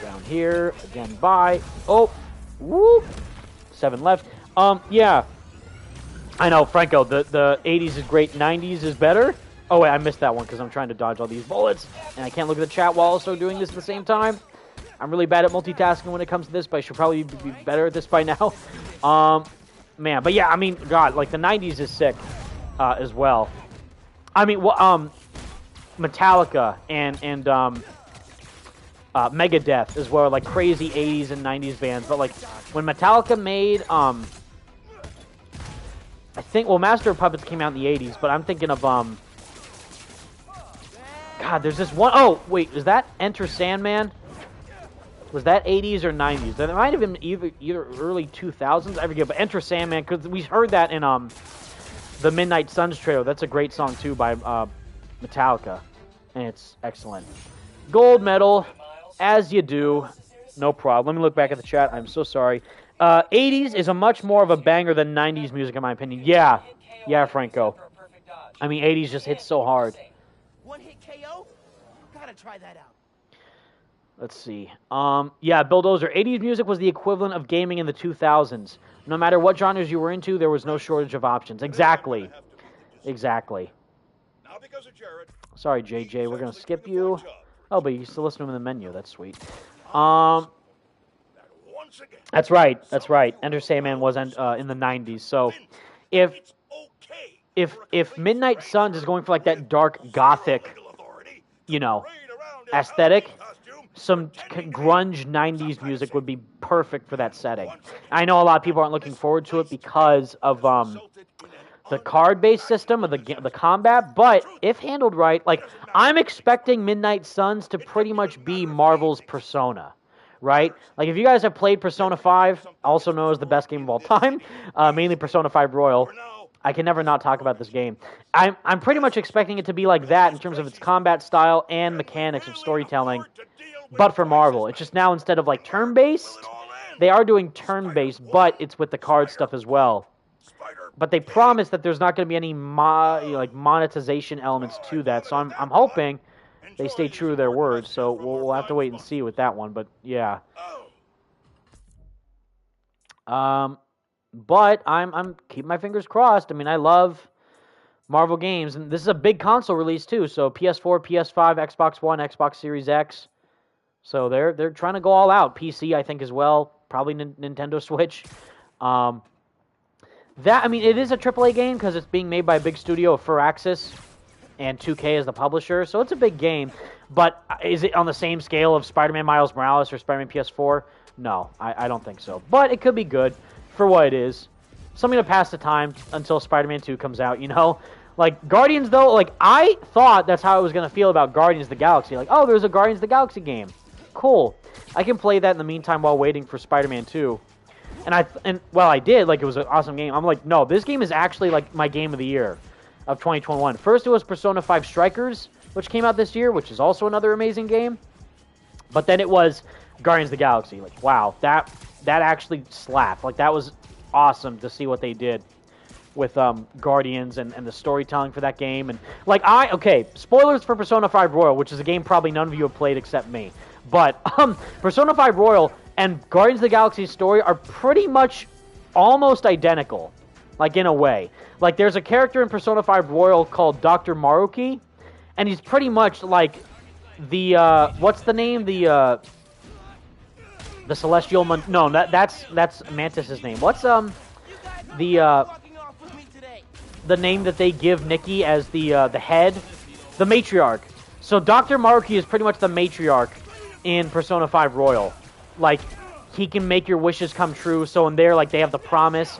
Down here. Again, bye. Oh. Woo! 7 left. Yeah. I know, Franco, the 80s is great, 90s is better. Oh, wait, I missed that one because I'm trying to dodge all these bullets. And I can't look at the chat while also doing this at the same time. I'm really bad at multitasking when it comes to this, but I should probably be better at this by now. Man, but yeah, I mean, God, like, the 90s is sick as well. I mean, well, Metallica and Megadeth as well, like crazy 80s and 90s bands. But like when Metallica made, I think, well, Master of Puppets came out in the 80s, but I'm thinking of, God, there's this one, oh, wait, is that Enter Sandman? Was that 80s or 90s? That might have been either early 2000s, I forget, but Enter Sandman, because we heard that in, the Midnight Suns trailer. That's a great song, too, by, Metallica, and it's excellent. Gold medal. As you do. No problem. Let me look back at the chat. I'm so sorry. 80s is a much more of a banger than 90s music, in my opinion. Yeah. Yeah, Franco. I mean, 80s just hits so hard. One hit KO? Gotta try that out. Let's see. Yeah, Bulldozer. 80s music was the equivalent of gaming in the 2000s. No matter what genres you were into, there was no shortage of options. Exactly. Exactly. Sorry, JJ. We're going to skip you. Oh, but you can still listen to them in the menu. That's sweet. That's right. That's right. Enter Sandman was in the 90s. So if Midnight Suns is going for like that dark gothic, you know, aesthetic, some grunge 90s music would be perfect for that setting. I know a lot of people aren't looking forward to it because of the card-based system of the combat, but if handled right, like, I'm expecting Midnight Suns to pretty much be Marvel's Persona, right? Like, if you guys have played Persona 5, also known as the best game of all time, mainly Persona 5 Royal, I can never not talk about this game. I'm pretty much expecting it to be like that in terms of its combat style and mechanics of storytelling, but for Marvel. It's just now instead of, like, turn-based, they are doing turn-based, but it's with the card stuff as well. But they promise that there's not going to be any monetization elements to that. So I'm hoping they stay true to their words. So we'll have to wait and see with that one. But yeah. But I'm keeping my fingers crossed. I mean, I love Marvel games, and this is a big console release too. So PS4, PS5, Xbox One, Xbox Series X. So they're trying to go all out. PC, I think, as well. Probably Nintendo Switch. I mean, it is a AAA game because it's being made by a big studio of Firaxis, and 2K is the publisher, so it's a big game. But is it on the same scale of Spider-Man Miles Morales or Spider-Man PS4? No, I don't think so. But it could be good for what it is. Something to pass the time until Spider-Man 2 comes out, you know? Like, Guardians, though, like, I thought that's how I was going to feel about Guardians of the Galaxy. Like, oh, there's a Guardians of the Galaxy game. Cool. I can play that in the meantime while waiting for Spider-Man 2. And well, I did. Like, it was an awesome game. I'm like, no, this game is actually, like, my game of the year of 2021. First, it was Persona 5 Strikers, which came out this year, which is also another amazing game. But then it was Guardians of the Galaxy. Like, wow, that actually slapped. Like, that was awesome to see what they did with Guardians and the storytelling for that game. And, like, okay, spoilers for Persona 5 Royal, which is a game probably none of you have played except me. But Persona 5 Royal and Guardians of the Galaxy's story are pretty much almost identical, like, in a way. Like, there's a character in Persona 5 Royal called Dr. Maruki, and he's pretty much like the, what's the name? The Celestial... No, that's Mantis's name. What's, the name that they give Nikki as the head? The matriarch. So Dr. Maruki is pretty much the matriarch in Persona 5 Royal. Like, he can make your wishes come true. So in there, like, they have the promise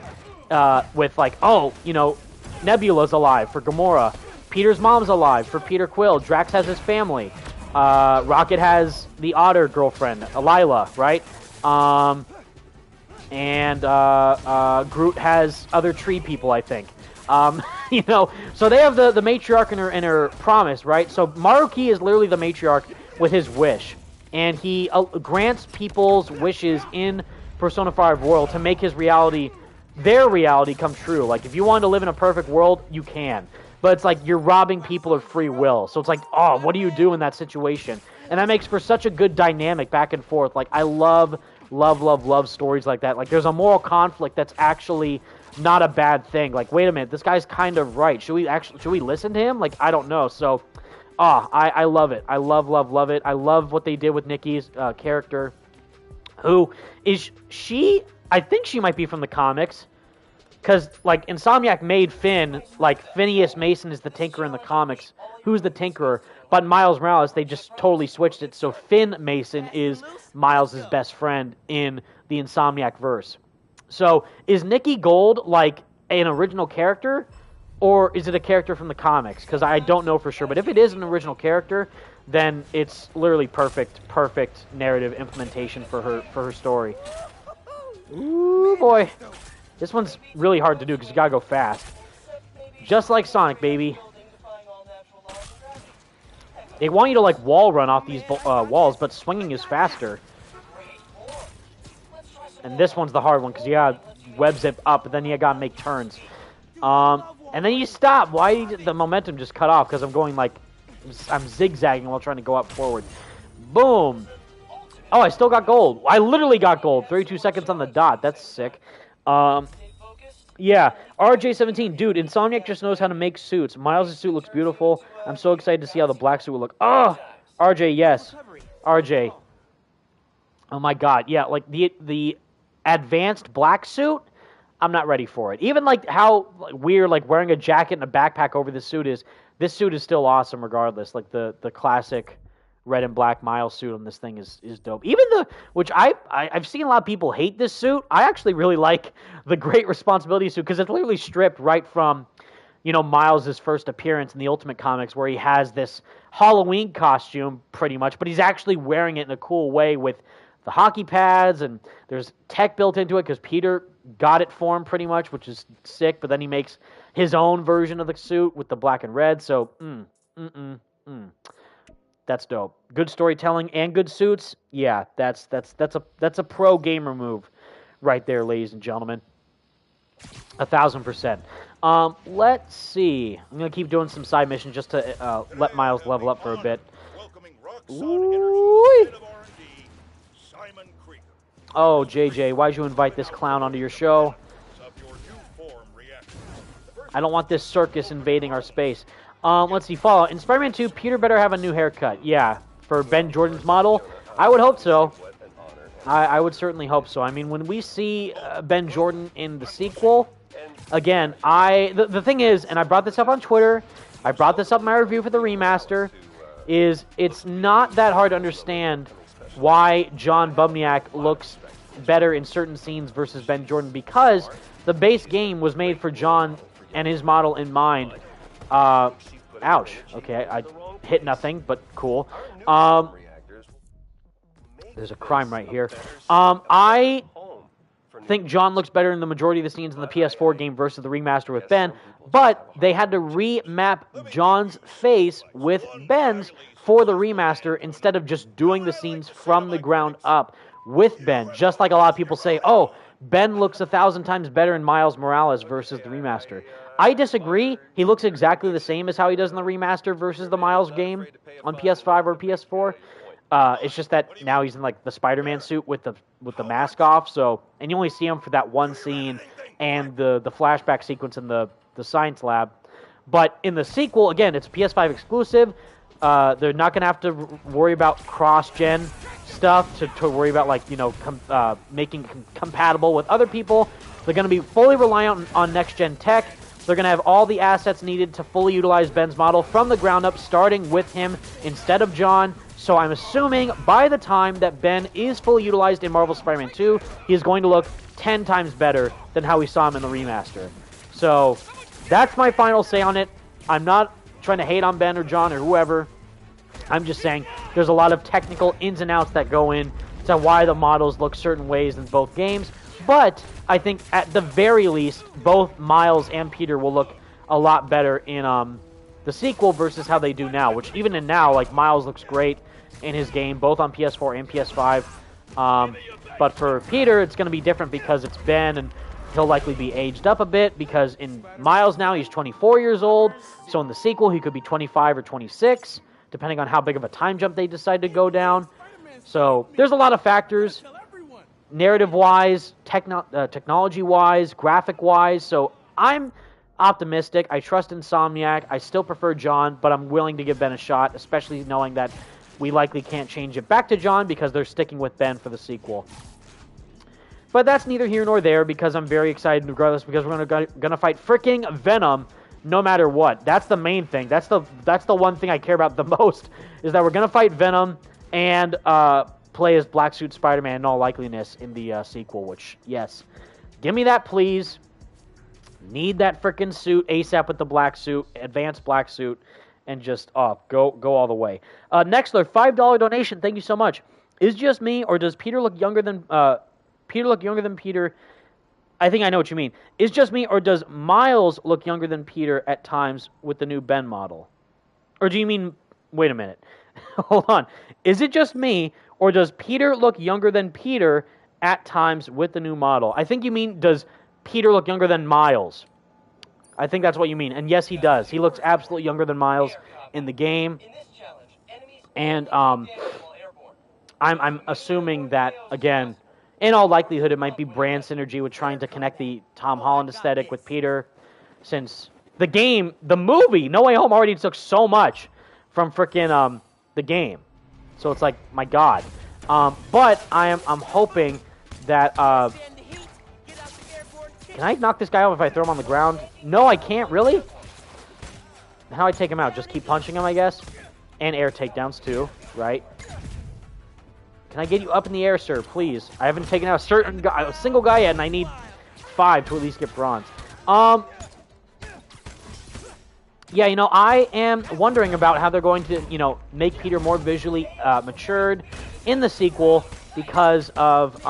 with, like, oh, you know, Nebula's alive for Gamora. Peter's mom's alive for Peter Quill. Drax has his family. Rocket has the Otter girlfriend, Lila, right? And Groot has other tree people, I think. You know, so they have the matriarch in her promise, right? So Maruki is literally the matriarch with his wish. And he grants people's wishes in Persona 5 Royal to make his reality, their reality, come true. Like, if you want to live in a perfect world, you can. But it's like you're robbing people of free will. So it's like, oh, what do you do in that situation? And that makes for such a good dynamic back and forth. Like, I love stories like that. Like, there's a moral conflict that's actually not a bad thing. Like, wait a minute, this guy's kind of right. Should we listen to him? Like, I don't know. So, I love it. I love it. I love what they did with Nikki's character. Who is she? I think she might be from the comics. Because, like, Insomniac made Finn, like, Phineas Mason is the Tinkerer in the comics. Who's the Tinkerer? But Miles Morales, they just totally switched it. So Finn Mason is Miles' best friend in the Insomniac verse. So is Nikki Gold, like, an original character? Or is it a character from the comics? Because I don't know for sure. But if it is an original character, then it's literally perfect narrative implementation for her story. Ooh, boy. This one's really hard to do because you gotta go fast. Just like Sonic, baby. They want you to, like, wall run off these walls, but swinging is faster. And this one's the hard one because you gotta web zip up, but then you gotta make turns. And then you stop. Why did the momentum just cut off? Because I'm going, like, I'm zigzagging while trying to go up forward. Boom. Oh, I still got gold. I literally got gold. 32 seconds on the dot. That's sick. Yeah, RJ17, dude, Insomniac just knows how to make suits. Miles' suit looks beautiful. I'm so excited to see how the black suit will look. Oh, RJ, yes. RJ. Oh my god, yeah, like, the advanced black suit, I'm not ready for it. Even, like, how weird, like, wearing a jacket and a backpack over this suit is still awesome regardless. Like, the classic red and black Miles suit on this thing is dope. Even which I've seen a lot of people hate this suit. I actually really like the Great Responsibility suit because it's literally stripped right from, you know, Miles' first appearance in the Ultimate Comics where he has this Halloween costume pretty much, but he's actually wearing it in a cool way with the hockey pads, and there's tech built into it because Peter got it for him pretty much, which is sick, but then he makes his own version of the suit with the black and red, so that's dope. Good storytelling and good suits. Yeah, that's a pro gamer move right there, ladies and gentlemen. 1000%. Let's see. I'm gonna keep doing some side missions just to let Miles level up for a bit. Ooh. Oh, JJ, why'd you invite this clown onto your show? I don't want this circus invading our space. Let's see, Fallout. In Spider-Man 2, Peter better have a new haircut. Yeah, for Ben Jordan's model, I would hope so. I would certainly hope so. I mean, when we see Ben Jordan in the sequel, again, the thing is, and I brought this up on Twitter, I brought this up in my review for the remaster, is it's not that hard to understand why John Bubniak looks better in certain scenes versus Ben Jordan, because the base game was made for John and his model in mind. Ouch. Okay, I hit nothing, but cool. There's a crime right here. I think John looks better in the majority of the scenes in the PS4 game versus the remaster with Ben, but they had to remap John's face with Ben's for the remaster instead of just doing the scenes from the ground up with Ben. Just like a lot of people say, oh, Ben looks 1,000 times better in Miles Morales versus the remaster. I disagree. He looks exactly the same as how he does in the remaster versus the Miles game on PS5 or PS4. It's just that now he's in, like, the Spider-Man suit with the mask off. So, and you only see him for that one scene and the flashback sequence in the science lab. But in the sequel, again, it's a PS5 exclusive. They're not going to have to worry about cross-gen stuff to worry about, like, you know, making compatible with other people. They're going to be fully reliant on next-gen tech. They're going to have all the assets needed to fully utilize Ben's model from the ground up, starting with him instead of John. So I'm assuming by the time that Ben is fully utilized in Marvel's Spider-Man 2, he is going to look 10 times better than how we saw him in the remaster. So that's my final say on it. I'm not trying to hate on Ben or John or whoever. I'm just saying there's a lot of technical ins and outs that go in to why the models look certain ways in both games. But I think at the very least, both Miles and Peter will look a lot better in the sequel versus how they do now, which even in now, like, Miles looks great in his game, both on PS4 and PS5. But for Peter, it's going to be different because it's Ben, and he'll likely be aged up a bit because in Miles now, he's 24 years old. So in the sequel, he could be 25 or 26, depending on how big of a time jump they decide to go down. So there's a lot of factors, narrative-wise, technology-wise, graphic-wise. So I'm optimistic. I trust Insomniac. I still prefer John, but I'm willing to give Ben a shot, especially knowing that we likely can't change it back to John because they're sticking with Ben for the sequel. But that's neither here nor there because I'm very excited regardless because we're gonna fight freaking Venom no matter what. That's the main thing. That's the one thing I care about the most is that we're gonna fight Venom and play as Black Suit Spider-Man in all likeliness in the sequel, which, yes. Give me that, please. Need that freaking suit ASAP with the black suit, advanced black suit, and just, go all the way. Nextler, $5 donation. Thank you so much. Is just me, or does Peter look younger than Peter? I think I know what you mean. Is just me, or does Miles look younger than Peter at times with the new Ben model? Or do you mean, wait a minute. Hold on. Is it just me, or does Peter look younger than Peter at times with the new model? I think you mean, does Peter look younger than Miles? I think that's what you mean. And yes, he does. He looks absolutely younger than Miles in the game. And I'm assuming that, again, in all likelihood, it might be brand synergy with trying to connect the Tom Holland aesthetic with Peter, since the movie, No Way Home already took so much from frickin' the game. So it's like, my God. But I'm hoping that, can I knock this guy off if I throw him on the ground? No, I can't, really? How do I take him out? Just keep punching him, I guess? And air takedowns, too, right? Can I get you up in the air, sir, please? I haven't taken out a single guy yet, and I need 5 to at least get bronze. Yeah, I am wondering about how they're going to, make Peter more visually matured in the sequel because of,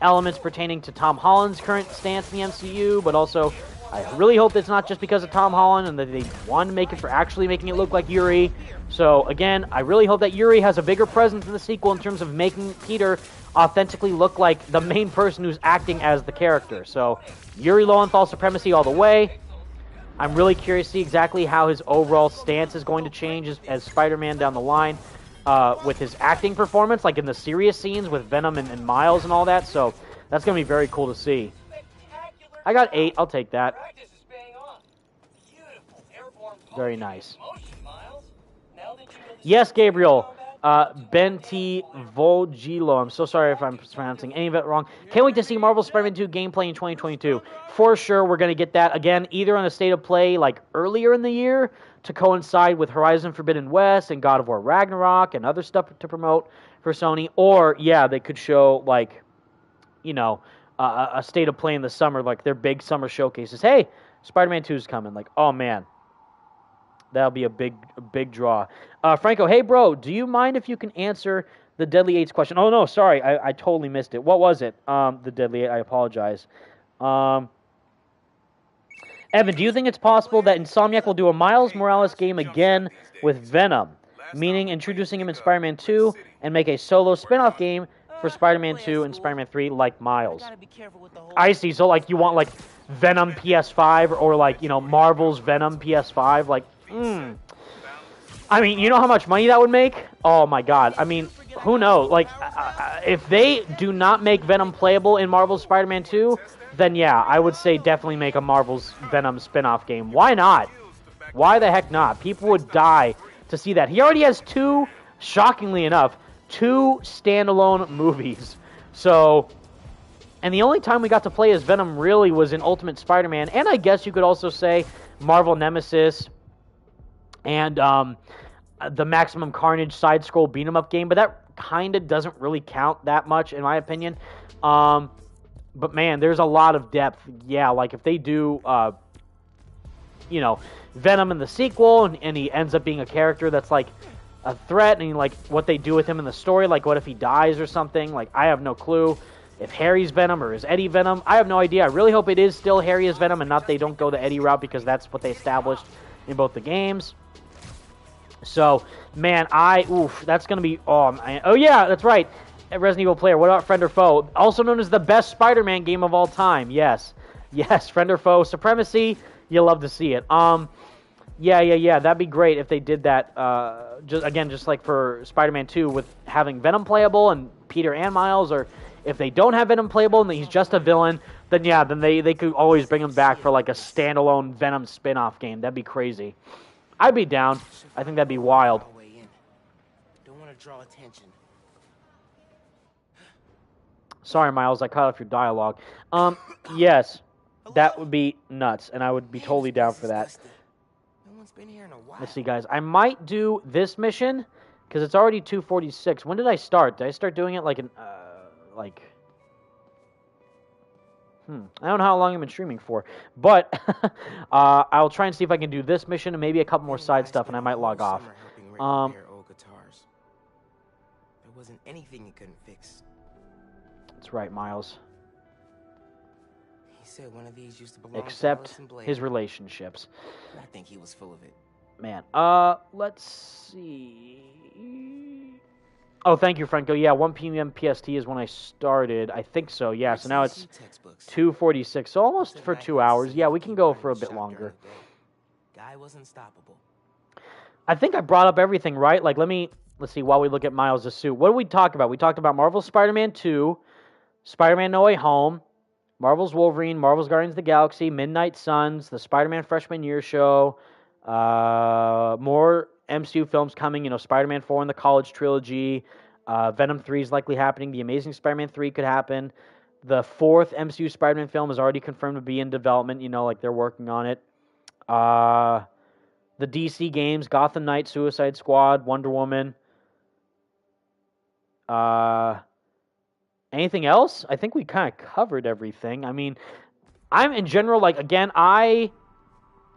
elements pertaining to Tom Holland's current stance in the MCU, but also I really hope it's not just because of Tom Holland and that they want to make it for actually making it look like Yuri. So again, I really hope that Yuri has a bigger presence in the sequel in terms of making Peter authentically look like the main person who's acting as the character. So Yuri Lowenthal supremacy all the way. I'm really curious to see exactly how his overall stance is going to change as Spider-Man down the line. With his acting performance, like in the serious scenes with Venom and Miles and all that, so that's going to be very cool to see. I got 8, I'll take that. Very nice. Yes, Gabriel. Benti Volgilo. I'm so sorry if I'm pronouncing any of it wrong. Can't wait to see Marvel Spider-Man 2 gameplay in 2022. For sure, we're going to get that, again, either on a state of play, like, earlier in the year, to coincide with Horizon Forbidden West and God of War Ragnarok and other stuff to promote for Sony. Or, yeah, they could show, like, a state of play in the summer, like their big summer showcases. Hey, Spider-Man 2 is coming. Like, oh, man. That'll be a big draw. Franco, hey, bro, do you mind if you can answer the Deadly 8's question? Oh, no, sorry. I totally missed it. What was it? The Deadly 8, I apologize. Evan, do you think it's possible that Insomniac will do a Miles Morales game again with Venom, meaning introducing him in Spider-Man 2 and make a solo spin-off game for Spider-Man 2 and Spider-Man 3 like Miles? I see. So, like, you want, like, Venom PS5 or, like, Marvel's Venom PS5? Like, I mean, you know how much money that would make? Oh, my God. I mean, who knows? Like, if they do not make Venom playable in Marvel's Spider-Man 2... then yeah, I would say definitely make a Marvel's Venom spin-off game. Why not? Why the heck not? People would die to see that. He already has shockingly enough, 2 standalone movies. So, and the only time we got to play as Venom really was in Ultimate Spider-Man, and I guess you could also say Marvel Nemesis, and the Maximum Carnage side-scroll beat-em-up game, but that kind of doesn't really count that much, in my opinion. But, man, there's a lot of depth. Yeah, like, if they do, you know, Venom in the sequel, and he ends up being a character that's, like, a threat, and, like, what they do with him in the story, like, what if he dies or something? Like, I have no clue. If Harry's Venom or is Eddie Venom, I have no idea. I really hope it is still Harry as Venom and not they don't go the Eddie route, because that's what they established in both the games. So, man, that's going to be, oh, yeah, that's right. Resident Evil player, what about Friend or Foe? Also known as the best Spider-Man game of all time. Yes, Friend or Foe Supremacy. You'll love to see it. Yeah. That'd be great if they did that. Just like for Spider-Man 2 with having Venom playable and Peter and Miles, or if they don't have Venom playable and he's just a villain, then yeah, then they could always bring him back for like a standalone Venom spin-off game. That'd be crazy. I'd be down. I think that'd be wild. Don't want to draw attention. Sorry, Miles, I cut off your dialogue. Yes, that would be nuts, and I would be totally down for that. No one's been here in a while. Let's see, guys. I might do this mission, because it's already 2:46. When did I start? Did I start doing it like I don't know how long I've been streaming for, but I'll try and see if I can do this mission and maybe a couple more side stuff, and I might log off. There wasn't anything he couldn't fix. That's right, Miles. He said one of these used to belong Except to Alice and Blake. his relationships. I think he was full of it. Man, let's see. Oh, thank you, Franco. Yeah, 1 p.m. PST is when I started. I think so, yeah. So now it's 2:46, so almost for 2 hours. Yeah, we can go for a bit longer. Guy was unstoppable. I think I brought up everything, right? Like, let's see, while we look at Miles' suit. What did we talk about? We talked about Marvel's Spider-Man 2, Spider-Man No Way Home, Marvel's Wolverine, Marvel's Guardians of the Galaxy, Midnight Suns, the Spider-Man Freshman Year Show, more MCU films coming, Spider-Man 4 in the College Trilogy, Venom 3 is likely happening, The Amazing Spider-Man 3 could happen, the 4th MCU Spider-Man film is already confirmed to be in development, like they're working on it, the DC games, Gotham Knight, Suicide Squad, Wonder Woman, anything else? I think we kind of covered everything. I mean, I'm in general,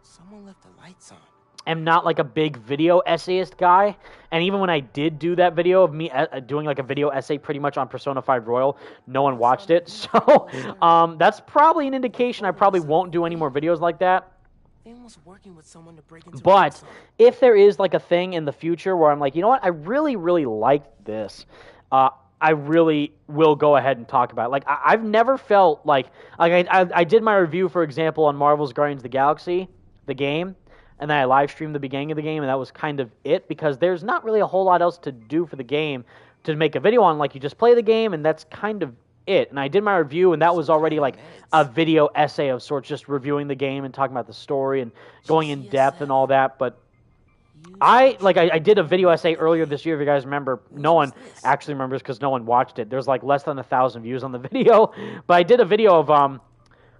Someone left the lights on. am not like a big video essayist guy, and even when I did do that video of me doing like a video essay pretty much on Persona 5 Royal, no one watched it, so that's probably an indication I probably won't do any more videos like that. Working with someone to break into But if there is like a thing in the future where I'm like, you know what, I really, really like this, I really will go ahead and talk about it. Like, I've never felt like I did my review, for example, on Marvel's Guardians of the Galaxy, the game, and then I live streamed the beginning of the game, and that was kind of it, because there's not really a whole lot else to do for the game to make a video on. Like, you just play the game, and that's kind of it. And I did my review, and that was already like a video essay of sorts, just reviewing the game and talking about the story and going in depth and all that. But I did a video essay earlier this year, if you guys remember. No one actually remembers because no one watched it. There's like less than 1,000 views on the video. But I did a video of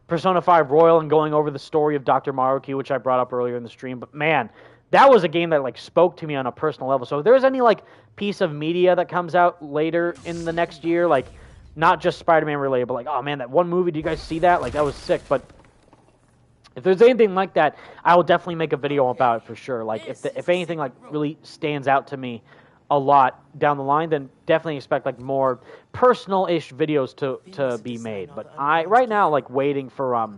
Persona 5 Royal and going over the story of Dr. Maruki, which I brought up earlier in the stream. But man, that was a game that like spoke to me on a personal level. So if there's any like piece of media that comes out later in the next year, like not just Spider-Man related, but like, oh man, that one movie, do you guys see that? Like, that was sick. But if there's anything like that, I will definitely make a video about it for sure. Like, if anything like really stands out to me a lot down the line, then definitely expect like more personal-ish videos to be made. But I right now like waiting for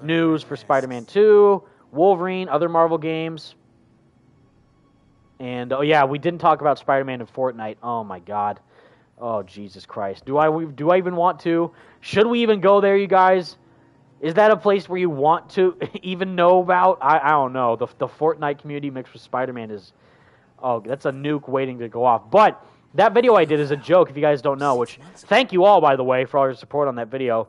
news for Spider-Man 2, Wolverine, other Marvel games, and oh yeah, we didn't talk about Spider-Man in Fortnite. Oh my God, oh Jesus Christ, do I even want to? Should we even go there, you guys? Is that a place where you want to even know about? I don't know. The Fortnite community mixed with Spider-Man is, oh, that's a nuke waiting to go off. But that video I did is a joke, if you guys don't know, which, thank you all, by the way, for all your support on that video.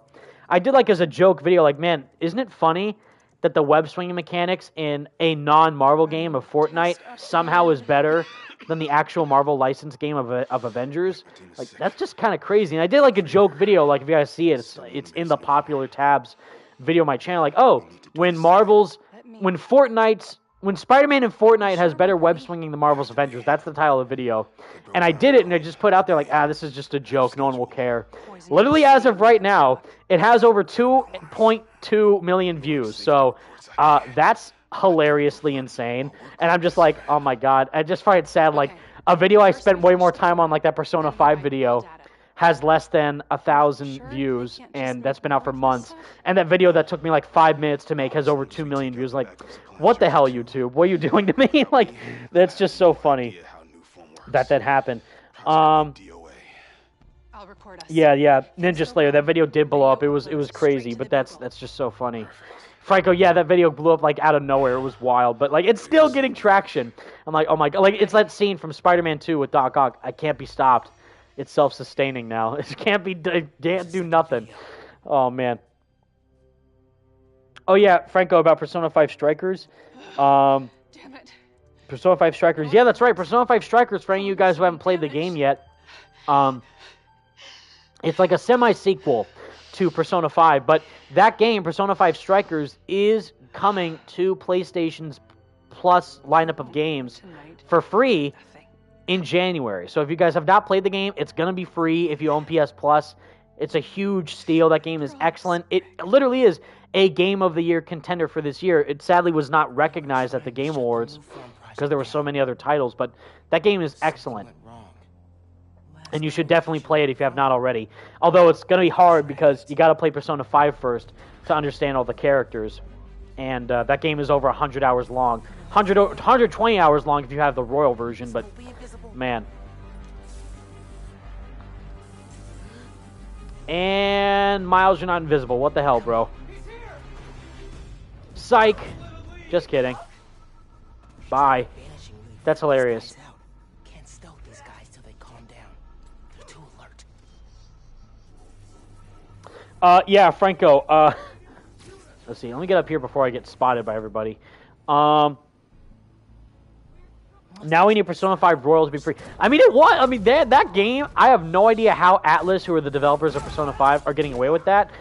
I did like as a joke video, like, man, isn't it funny that the web swinging mechanics in a non-Marvel game of Fortnite somehow is better than the actual Marvel licensed game of Avengers? Like, that's just kind of crazy. And I did like a joke video, like if you guys see it, it's in the popular tabs video on my channel. Like, oh, when Fortnite's when Spider-Man in Fortnite has better web swinging than Marvel's Avengers. That's the title of the video. And I did it, and I just put out there like, this is just a joke. No one will care. Literally, as of right now, it has over 2.2 million views. So that's hilariously insane. And I'm just like, oh my god. I just find it sad. Like, a video I spent way more time on, like that Persona 5 video, has less than 1,000 views, and that's been out for months. And that video that took me like 5 minutes to make has over 2 million views. Like, what the hell, YouTube? What are you doing to me? Like, that's just so funny that happened. Yeah, Ninja Slayer. That video did blow up. It was crazy, but that's just so funny. Franco, yeah, that video blew up like out of nowhere. It was wild, but like it's still getting traction. I'm like, oh my god, like it's that scene from Spider-Man 2 with Doc Ock. I can't be stopped. It's self-sustaining now. It can't do nothing. Oh, man. Oh, yeah, Franco, about Persona 5 Strikers. Damn it. Persona 5 Strikers. Yeah, that's right. Persona 5 Strikers, for any of you guys who haven't played the game yet. It's like a semi-sequel to Persona 5. But that game, Persona 5 Strikers, is coming to PlayStation's Plus lineup of games for free in January. So if you guys have not played the game, it's going to be free if you own PS Plus. It's a huge steal. That game is excellent. It literally is a Game of the Year contender for this year. It sadly was not recognized at the Game Awards because there were so many other titles, but that game is excellent. And you should definitely play it if you have not already. Although it's going to be hard because you got to play Persona 5 first to understand all the characters. And that game is over 100 hours long. 120 hours long if you have the Royal version, but man. And Miles, you're not invisible. What the hell, bro? Psych. Just kidding. Bye. That's hilarious. Can't stealth these guys till they calm down. They're too alert. Yeah, Franco. Let's see. Let me get up here before I get spotted by everybody. Now we need Persona 5 Royal to be free. I mean, that game, I have no idea how Atlas, who are the developers of Persona 5, are getting away with that.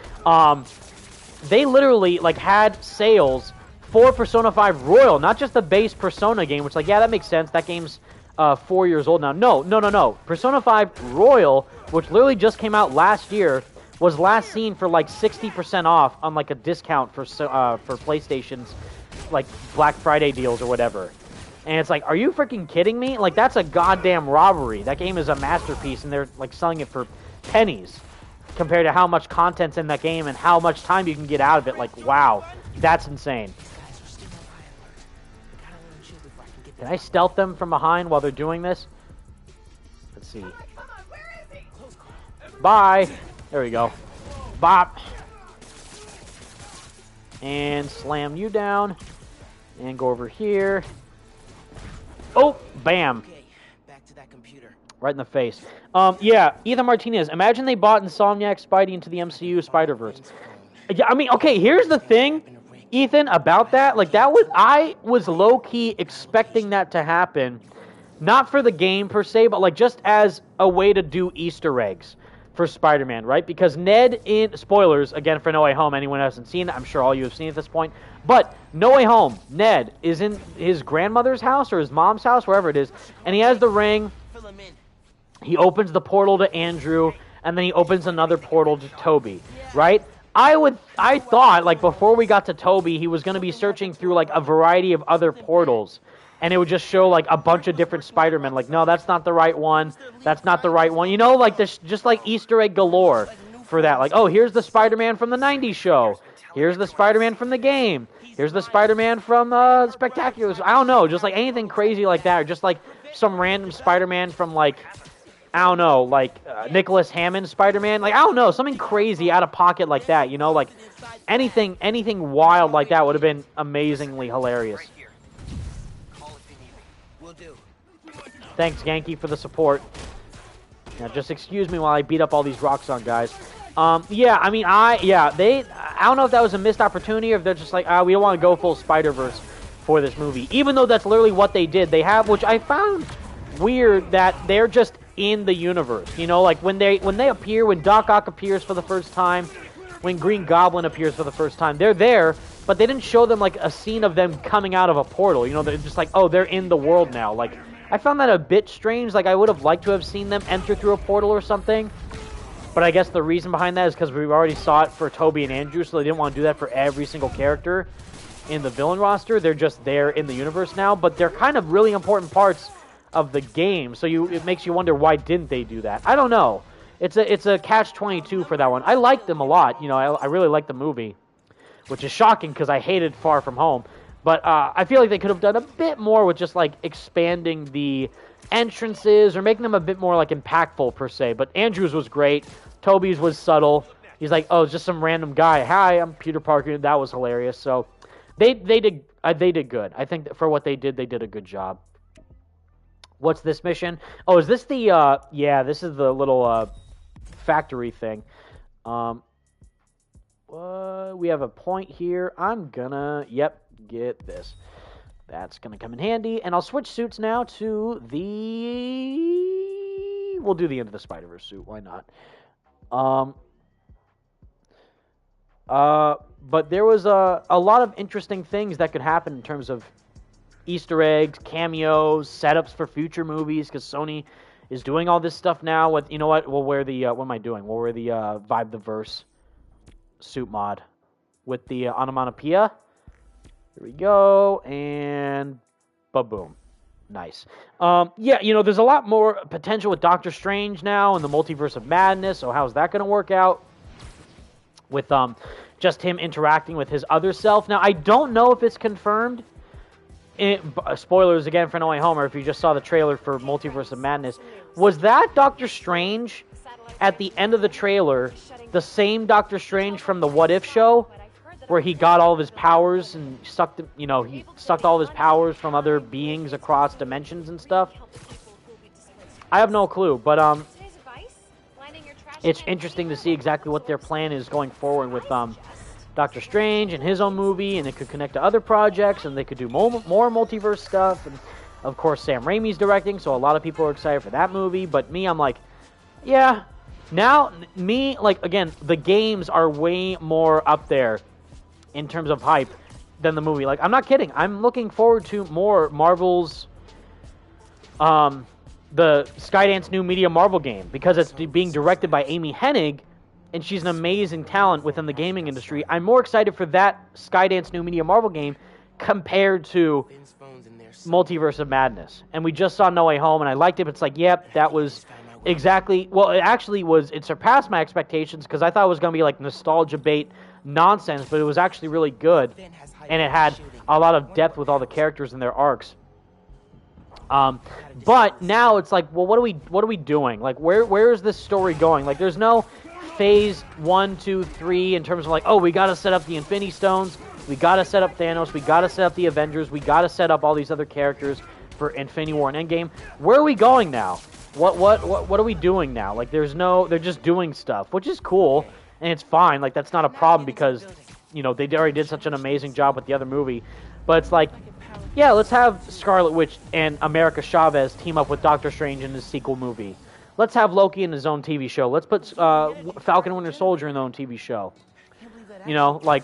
They literally, like, had sales for Persona 5 Royal, not just the base Persona game, which, like, yeah, that makes sense. That game's 4 years old now. No. Persona 5 Royal, which literally just came out last year, was last seen for, like, 60% off on, like, a discount for PlayStation's, like, Black Friday deals or whatever. And it's like, are you freaking kidding me? Like, that's a goddamn robbery. That game is a masterpiece, and they're, like, selling it for pennies compared to how much content's in that game and how much time you can get out of it. Like, wow. That's insane. Can I stealth them from behind while they're doing this? Let's see. Bye. There we go. Bop. And slam you down. And go over here. Oh, bam. Okay, back to that computer. Right in the face. Yeah, Ethan Martinez. Imagine they bought Insomniac Spidey into the MCU Spider-Verse. Yeah, I mean, okay, here's the thing, Ethan, about that. Like, I was low-key expecting that to happen. Not for the game, per se, but, like, just as a way to do Easter eggs for Spider-Man, right? Because Ned in... Spoilers, again, for No Way Home. Anyone who hasn't seen it, I'm sure all you have seen it at this point. But No Way Home, Ned is in his grandmother's house or his mom's house, wherever it is, and he has the ring. He opens the portal to Andrew, and then he opens another portal to Toby, right? I thought, like, before we got to Toby, he was going to be searching through, like, a variety of other portals, and it would just show, like, a bunch of different Spider-Men. Like, no, that's not the right one. That's not the right one. You know, like, this, just like Easter egg galore for that. Like, oh, here's the Spider-Man from the 90s show. Here's the Spider-Man from the game. Here's the Spider-Man from Spectaculars. I don't know, just like anything crazy like that, or just like some random Spider-Man from, like, I don't know, like Nicholas Hammond Spider-Man. Like, I don't know, something crazy out of pocket like that, you know? Like, anything wild like that would have been amazingly hilarious. Thanks, Genki, for the support. Now, just excuse me while I beat up all these Roxxon guys. Yeah, I mean, I don't know if that was a missed opportunity or if they're just like, we don't want to go full Spider-Verse for this movie. Even though that's literally what they did. They have, which I found weird, that they're just in the universe. You know, like when they appear, when Doc Ock appears for the first time, when Green Goblin appears for the first time, they're there but they didn't show them like a scene of them coming out of a portal. You know, they're just like, oh, they're in the world now. Like, I found that a bit strange. Like, I would have liked to have seen them enter through a portal or something. But I guess the reason behind that is because we already saw it for Toby and Andrew, so they didn't want to do that for every single character in the villain roster. They're just there in the universe now, but they're kind of really important parts of the game. So it makes you wonder, why didn't they do that? I don't know. It's a catch-22 for that one. I like them a lot. You know, I really like the movie, which is shocking because I hated Far From Home. But I feel like they could have done a bit more with just like expanding the entrances or making them a bit more like impactful per se. But Andrew's was great. Toby's was subtle. He's like, oh, it's just some random guy. Hi, I'm Peter Parker. That was hilarious. So they did good. I think that for what they did a good job. What's this mission? Oh, is this the yeah, this is the little factory thing. We have a point here. I'm gonna, yep, get this. That's gonna come in handy. And I'll switch suits now to the... We'll do the End of the Spider-Verse suit. Why not? But there was a lot of interesting things that could happen in terms of Easter eggs, cameos, setups for future movies, because Sony is doing all this stuff now. With, you know what? We'll wear the what am I doing? We'll wear the Vibe the Verse suit mod with the onomatopoeia. Here we go, and ba-boom. Nice. Yeah, you know, there's a lot more potential with Doctor Strange now and the Multiverse of Madness, so how's that going to work out? With just him interacting with his other self. Now, I don't know if it's confirmed. Spoilers again for No Way Home, or if you just saw the trailer for Multiverse of Madness. Was that Doctor Strange at the end of the trailer the same Doctor Strange from the What If show, where he got all of his powers and sucked, you know, he sucked all of his powers from other beings across dimensions and stuff? I have no clue, but it's interesting to see exactly what their plan is going forward with Doctor Strange and his own movie, and it could connect to other projects, and they could do more multiverse stuff. And of course, Sam Raimi's directing, so a lot of people are excited for that movie. But me, I'm like, yeah. Now, me, like, again, the games are way more up there in terms of hype than the movie. Like, I'm not kidding. I'm looking forward to more Marvel's, the Skydance New Media Marvel game, because it's being directed by Amy Hennig, and she's an amazing talent within the gaming industry. I'm more excited for that Skydance New Media Marvel game compared to Multiverse of Madness. And we just saw No Way Home, and I liked it, but it's like, yep, that was exactly... Well, it actually was... It surpassed my expectations, because I thought it was going to be like nostalgia bait nonsense, but it was actually really good, and it had a lot of depth with all the characters and their arcs. But now it's like, well, what are we doing? Like, where is this story going? Like, there's no phase 1, 2, 3 in terms of like, oh, we got to set up the Infinity Stones, we got to set up Thanos, we got to set up the Avengers, we got to set up all these other characters for Infinity War and Endgame. Where are we going now? What are we doing now? Like, they're just doing stuff, which is cool, and it's fine. Like, that's not a problem, because, you know, they already did such an amazing job with the other movie. But it's like, yeah, let's have Scarlet Witch and America Chavez team up with Doctor Strange in his sequel movie. Let's have Loki in his own TV show. Let's put Falcon and Winter Soldier in their own TV show. You know, like,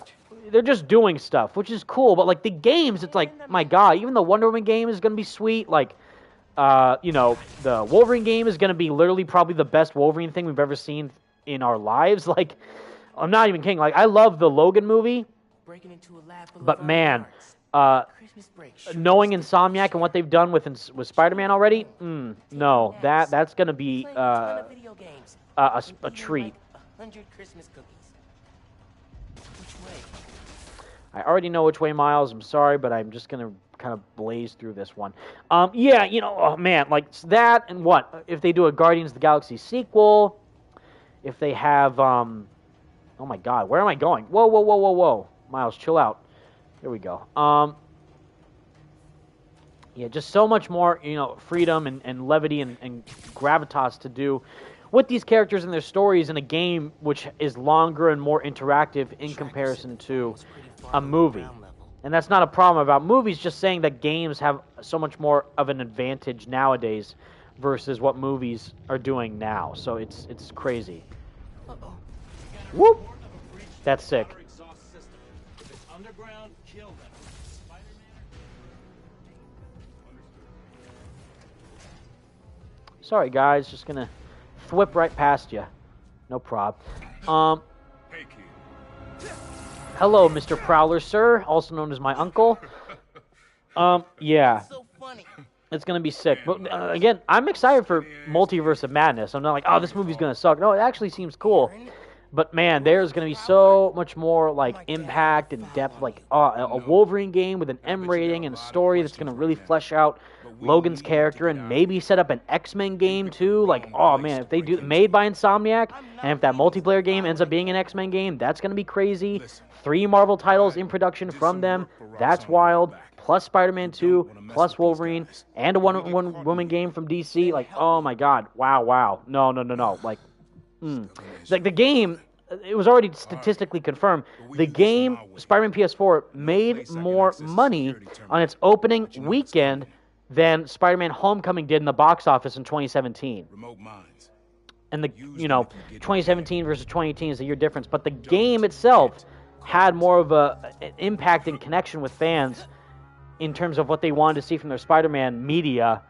they're just doing stuff, which is cool. But, like, the games, it's like, my God, even the Wonder Woman game is going to be sweet. Like, you know, the Wolverine game is going to be literally probably the best Wolverine thing we've ever seen in our lives. Like, I'm not even kidding. Like, I love the Logan movie. But, man... knowing Insomniac and what they've done with Spider-Man already, no, that's gonna be a treat. I already know which way, Miles. I'm sorry, but I'm just gonna kind of blaze through this one. Yeah, you know, oh man, like that, and what if they do a Guardians of the Galaxy sequel? If they have, oh my God, where am I going? Whoa, Miles, chill out. Here we go. Yeah, just so much more, you know, freedom and levity and gravitas to do with these characters and their stories in a game which is longer and more interactive in comparison to a movie. And that's not a problem about movies, just saying that games have so much more of an advantage nowadays versus what movies are doing now. So it's crazy. Whoop! That's sick. Underground, kill them. Sorry, guys. Just gonna whip right past you. No prob. Hey, kid. Hello, Mr. Prowler, sir, also known as my uncle. Yeah, So funny. it's gonna be sick. But again, I'm excited for Multiverse of Madness. I'm not like, oh, this movie's gonna suck. No, it actually seems cool. But man, there's gonna be so much more like impact and depth. Like a Wolverine game with an M rating and a story that's gonna really flesh out Logan's character and maybe set up an X-Men game too. Like, oh man, if they do made by Insomniac, and if that multiplayer game ends up being an X-Men game, that's gonna be crazy. 3 Marvel titles in production from them. That's wild. Plus Spider-Man 2, plus Wolverine, and a one-woman game from DC. Like, oh my God, wow. No. Like, like the game, it was already statistically confirmed. The game, Spider-Man PS4, made more money on its opening weekend than Spider-Man Homecoming did in the box office in 2017. Remote minds. And 2017 versus 2018 is a year difference. But the game itself had more of an impact and connection with fans in terms of what they wanted to see from their Spider-Man media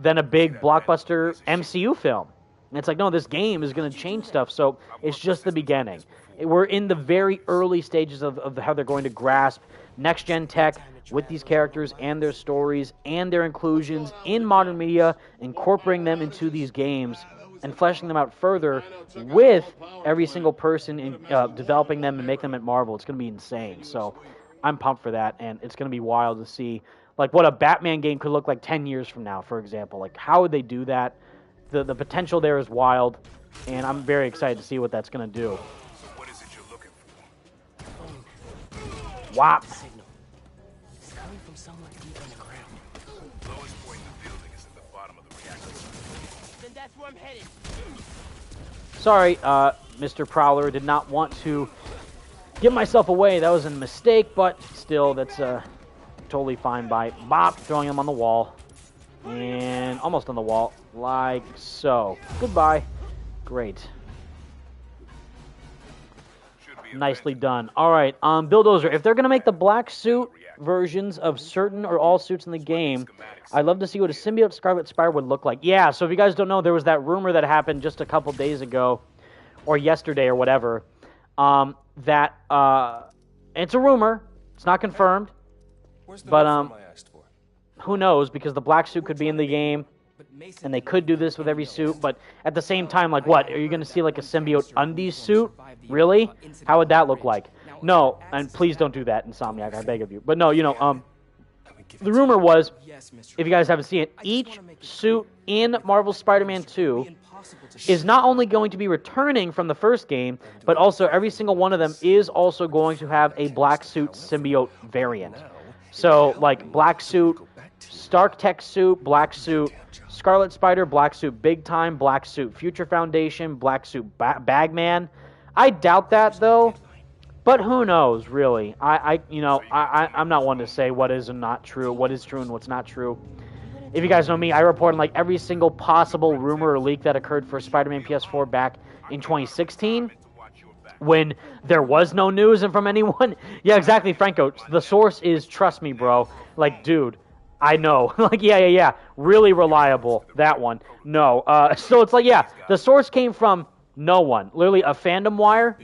than a big blockbuster MCU film. And it's like, no, this game is going to change stuff. So it's just the beginning. We're in the very early stages of how they're going to grasp next-gen tech with these characters and their stories and their inclusions in modern media, incorporating them into these games and fleshing them out further with every single person in developing them and making them at Marvel. It's going to be insane. So I'm pumped for that, and it's going to be wild to see like what a Batman game could look like 10 years from now, for example. Like, how would they do that? The potential there is wild, and I'm very excited to see what that's going to do. So what is it you're looking for? Wop. Signal. It's coming from somewhere deep underground. Lowest point in the building is at the bottom of the reactor. Then that's where I'm headed. Sorry, Mr. Prowler, did not want to give myself away. That was a mistake, but still, that's totally fine by Bop, throwing him on the wall. And almost on the wall, like so. Goodbye. Great. Nicely done. All right, Bulldozer, if they're going to make the black suit versions of certain or all suits in the game, I'd love to see what a symbiote Scarlet Spider would look like. Yeah, so if you guys don't know, there was that rumor that happened just a couple days ago, or yesterday or whatever, that it's a rumor. It's not confirmed. But who knows, because the black suit could be in the game, and they could do this with every suit, but at the same time, like, what? Are you going to see, like, a symbiote undies suit? Really? How would that look like? No, and please don't do that, Insomniac, I beg of you. But no, the rumor was, if you guys haven't seen it, each suit in Marvel's Spider-Man 2 is not only going to be returning from the first game, but also every single one of them is also going to have a black suit symbiote variant. So, like, black suit, Stark Tech suit, black suit, Scarlet Spider, black suit, Big Time, black suit, Future Foundation, black suit, Bagman. I doubt that, though, but who knows, really. I'm not one to say what is and not true, what is true and what's not true. If you guys know me, I report on, like, every single possible rumor or leak that occurred for Spider-Man PS4 back in 2016. When there was no news and from anyone. Yeah, exactly, Franco. The source is, trust me, bro. Like, dude, I know. Like, yeah. Really reliable, that one. No. So it's like, yeah, the source came from no one. Literally a fandom wire,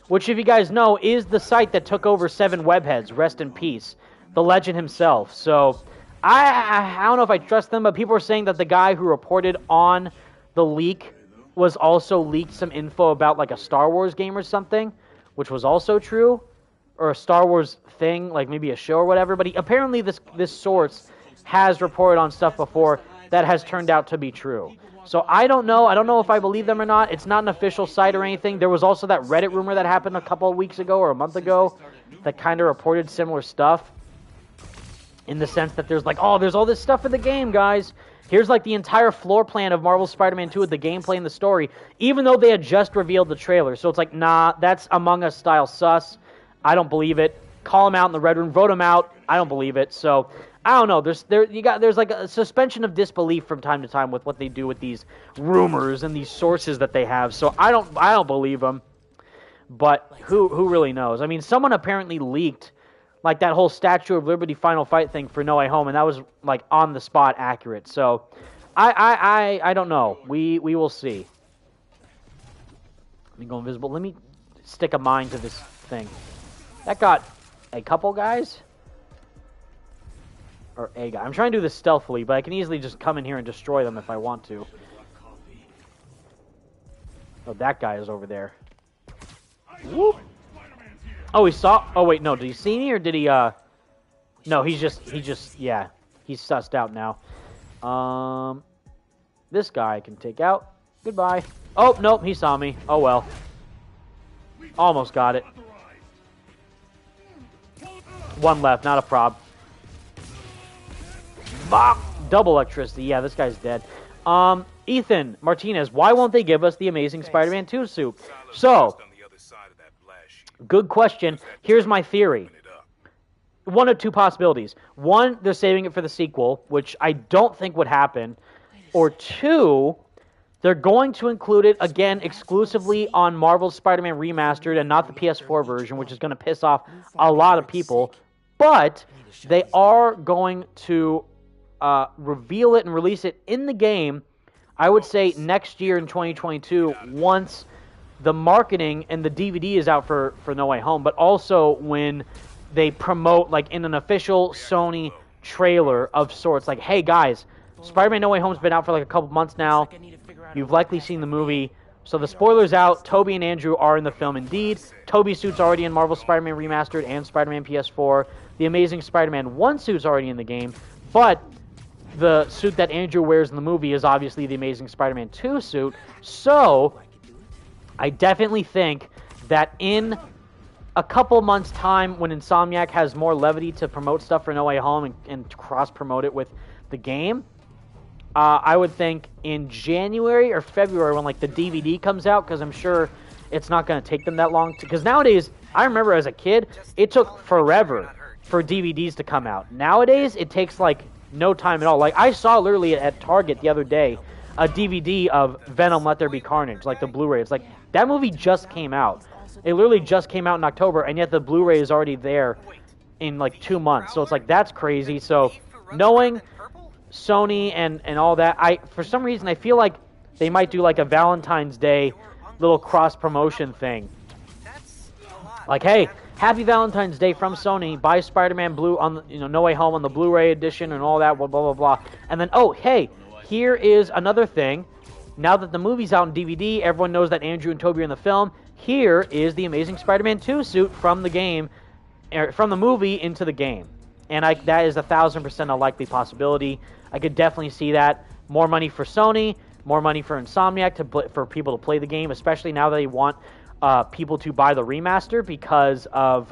which, if you guys know, is the site that took over 7 Webheads. Rest in peace. The legend himself. So I don't know if I trust them, but people are saying that the guy who reported on the leak was also leaked some info about, like, a Star Wars game or something, which was also true, or a Star Wars thing, like maybe a show or whatever. But apparently this source has reported on stuff before that has turned out to be true. So I don't know if I believe them or not. It's not an official site or anything. There was also that Reddit rumor that happened a couple of weeks ago or a month ago that kind of reported similar stuff, in the sense that there's like, oh, there's all this stuff in the game, guys. Here's, like, the entire floor plan of Marvel's Spider-Man 2 with the gameplay and the story, even though they had just revealed the trailer. So it's like, nah, that's Among Us style sus. I don't believe it. Call them out in the Red Room. Vote them out. I don't believe it. So I don't know. There's like a suspension of disbelief from time to time with what they do with these rumors and these sources that they have. So I don't believe them. But who really knows? I mean, someone apparently leaked like that whole Statue of Liberty final fight thing for No Way Home, and that was like on the spot accurate. So, I don't know. We will see. Let me go invisible. Let me stick a mine to this thing. That got a couple guys. Or a guy. I'm trying to do this stealthily, but I can easily just come in here and destroy them if I want to. Oh, that guy is over there. Whoop. Oh, he saw... Oh, wait, no. Did he see me or did he, No, he's just... Yeah. He's sussed out now. This guy I can take out. Goodbye. Oh, nope. He saw me. Oh, well. Almost got it. One left. Not a prob. Double electricity. Yeah, this guy's dead. Ethan Martinez, why won't they give us the Amazing Spider-Man 2 suit? So, good question. Here's my theory. One of two possibilities. One, they're saving it for the sequel, which I don't think would happen. Or two, they're going to include it, again, exclusively on Marvel's Spider-Man Remastered and not the PS4 version, which is going to piss off a lot of people. But they are going to reveal it and release it in the game, I would say next year in 2022, once the marketing and the DVD is out for No Way Home, but also when they promote, like, in an official Sony trailer of sorts, like, hey, guys, Spider-Man No Way Home's been out for, like, a couple months now. You've likely seen the movie. So the spoiler's out. Toby and Andrew are in the film indeed. Toby's suit's already in Marvel Spider-Man Remastered and Spider-Man PS4. The Amazing Spider-Man 1 suit's already in the game. But the suit that Andrew wears in the movie is obviously the Amazing Spider-Man 2 suit. So I definitely think that in a couple months' time, when Insomniac has more levity to promote stuff for No Way Home and cross-promote it with the game, I would think in January or February when, like, the DVD comes out, because I'm sure it's not going to take them that long. Because nowadays, I remember as a kid, it took forever for DVDs to come out. Nowadays, it takes, like, no time at all. Like, I saw literally at Target the other day a DVD of Venom Let There Be Carnage, like the Blu-ray. It's like, that movie just came out. It literally just came out in October, and yet the Blu-ray is already there in, like, 2 months. So it's like, that's crazy. So knowing Sony and all that, for some reason, I feel like they might do, like, a Valentine's Day little cross-promotion thing. Like, hey, happy Valentine's Day from Sony. Buy Spider-Man Blue on, No Way Home on the Blu-ray edition and all that, blah, blah, blah, blah. And then, oh, hey, here is another thing. Now that the movie's out in DVD, everyone knows that Andrew and Toby are in the film. Here is the Amazing Spider-Man 2 suit from the game, from the movie into the game. And that is 1,000% a likely possibility. I could definitely see that. More money for Sony, more money for Insomniac for people to play the game, especially now that they want people to buy the remaster because of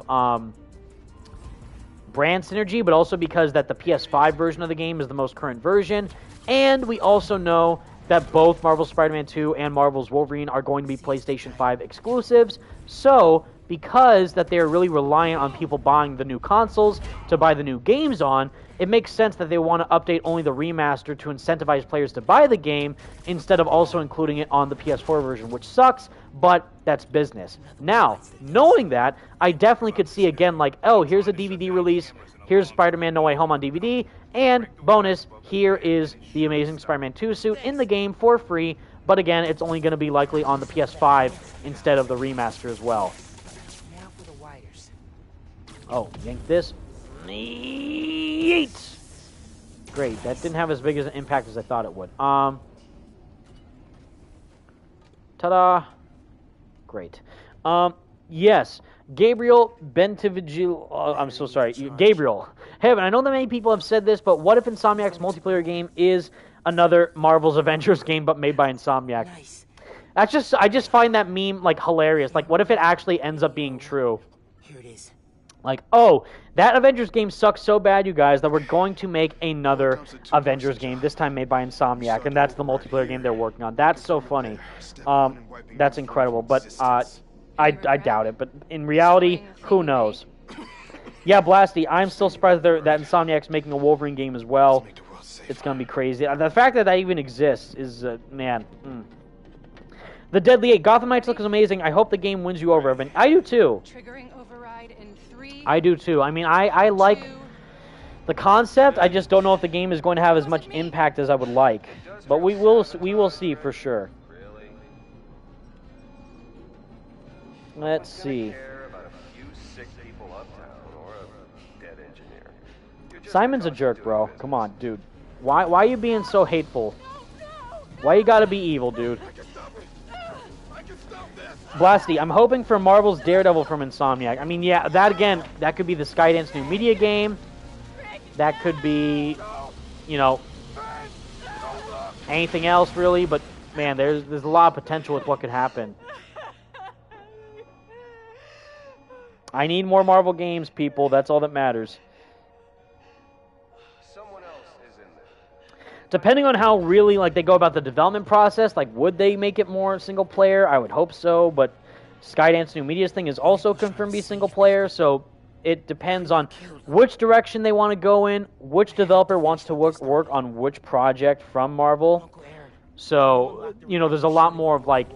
brand synergy, but also because that the PS5 version of the game is the most current version. And we also know that both Marvel's Spider-Man 2 and Marvel's Wolverine are going to be PlayStation 5 exclusives. So, because that they are really reliant on people buying the new consoles to buy the new games on, it makes sense that they want to update only the remaster to incentivize players to buy the game instead of also including it on the PS4 version, which sucks, but that's business. Now, knowing that, I definitely could see again, like, oh, here's a DVD release, here's Spider-Man No Way Home on DVD, and bonus, here is the Amazing Spider-Man 2 suit in the game for free, but again, it's only going to be likely on the PS5 instead of the remaster as well. Now for the wires. Oh, yank this. Yeet! Great, that didn't have as big as an impact as I thought it would. Ta-da! Great. Yes, Gabriel Bentivigil. I'm so sorry, Gabriel. Heaven, I know that many people have said this, but what if Insomniac's multiplayer game is another Marvel's Avengers game, but made by Insomniac? Nice. I just find that meme, like, hilarious. Like, what if it actually ends up being true? Here it is. Like, oh, that Avengers game sucks so bad, you guys, that we're going to make another Avengers game, this time made by Insomniac, and that's the multiplayer game they're working on. That's so funny. That's incredible, but I doubt it. But in reality, who knows? Yeah, Blasty, I'm still surprised that Insomniac's making a Wolverine game as well. It's going to be crazy. The fact that that even exists is, man. The Deadly 8. Gotham Knights looks amazing. I hope the game wins you over, Evan. I do too. Triggering override in 3. I do too. I mean, I like the concept. I just don't know if the game is going to have as much impact as I would like. But we will see for sure. Let's see. Simon's a jerk, bro. Come on, dude. Why are you being so hateful? Why you gotta be evil, dude? Blasty, I'm hoping for Marvel's Daredevil from Insomniac. I mean, yeah, that again, that could be the Skydance new media game. That could be, you know, anything else really. But man, there's a lot of potential with what could happen. I need more Marvel games, people. That's all that matters. Depending on how really like they go about the development process, like would they make it more single player? I would hope so, but Skydance New Media's thing is also confirmed to be single player, so it depends on which direction they want to go in, which developer wants to work on which project from Marvel. So, you know, there's a lot more of like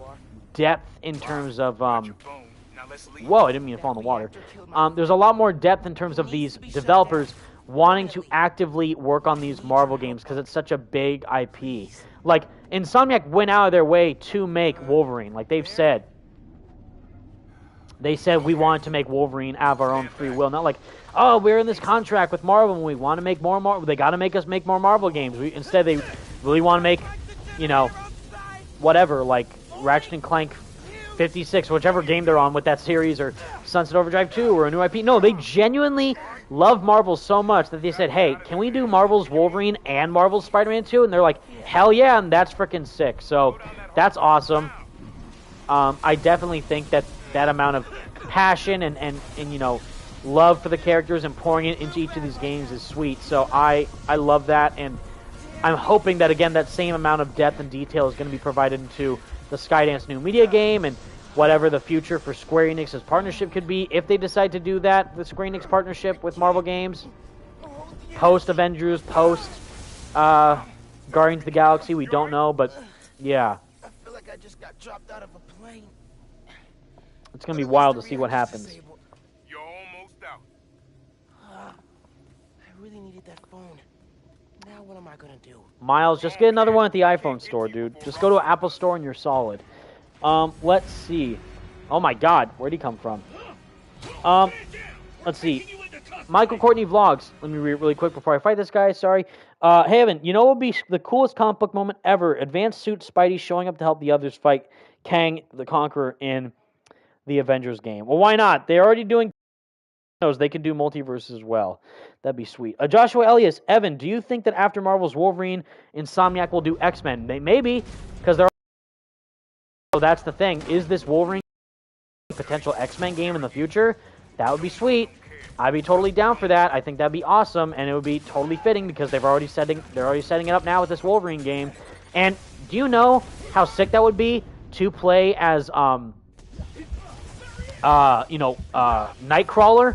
depth in terms of whoa, I didn't mean to fall in the water. There's a lot more depth in terms of these developers wanting to actively work on these Marvel games because it's such a big IP. Like, Insomniac went out of their way to make Wolverine. Like, they've said. They said we wanted to make Wolverine out of our own free will. Not like, oh, we're in this contract with Marvel and we want to make more Marvel. They got to make us make more Marvel games. Instead, they really want to make, you know, whatever, like Ratchet & Clank 56, whichever game they're on with that series, or Sunset Overdrive 2, or a new IP. No, they genuinely love Marvel so much that they said, hey, can we do Marvel's Wolverine and Marvel's Spider-Man 2? And they're like, hell yeah, and that's freaking sick. So that's awesome. I definitely think that that amount of passion and you know, love for the characters and pouring it into each of these games is sweet. So I love that, and I'm hoping that, again, that same amount of depth and detail is going to be provided into the Skydance New Media game and whatever the future for Square Enix's partnership could be, if they decide to do that, the Square Enix partnership with Marvel games, post-Avengers, post-Guardians of the Galaxy, we don't know, but yeah. I feel like I just got dropped out of a plane. It's going to be wild to see what happens. You're almost out. I really needed that phone. Now what am I gonna do? Miles, just get another one at the iPhone store, dude. Just go to an Apple store and you're solid. Let's see. Oh my god, where'd he come from? Let's see. Michael Courtney Vlogs. Let me read it really quick before I fight this guy, sorry. Hey Evan, you know what would be the coolest comic book moment ever? Advanced Suit Spidey showing up to help the others fight Kang the Conqueror in the Avengers game. Well, why not? They're already doing those. They can do multiverses as well. That'd be sweet. Joshua Elias, Evan, do you think that after Marvel's Wolverine, Insomniac will do X-Men? Maybe, because they're... So that's the thing. Is this Wolverine a potential X-Men game in the future? That would be sweet. I'd be totally down for that. I think that'd be awesome, and it would be totally fitting because they're already setting it up now with this Wolverine game. And do you know how sick that would be to play as Nightcrawler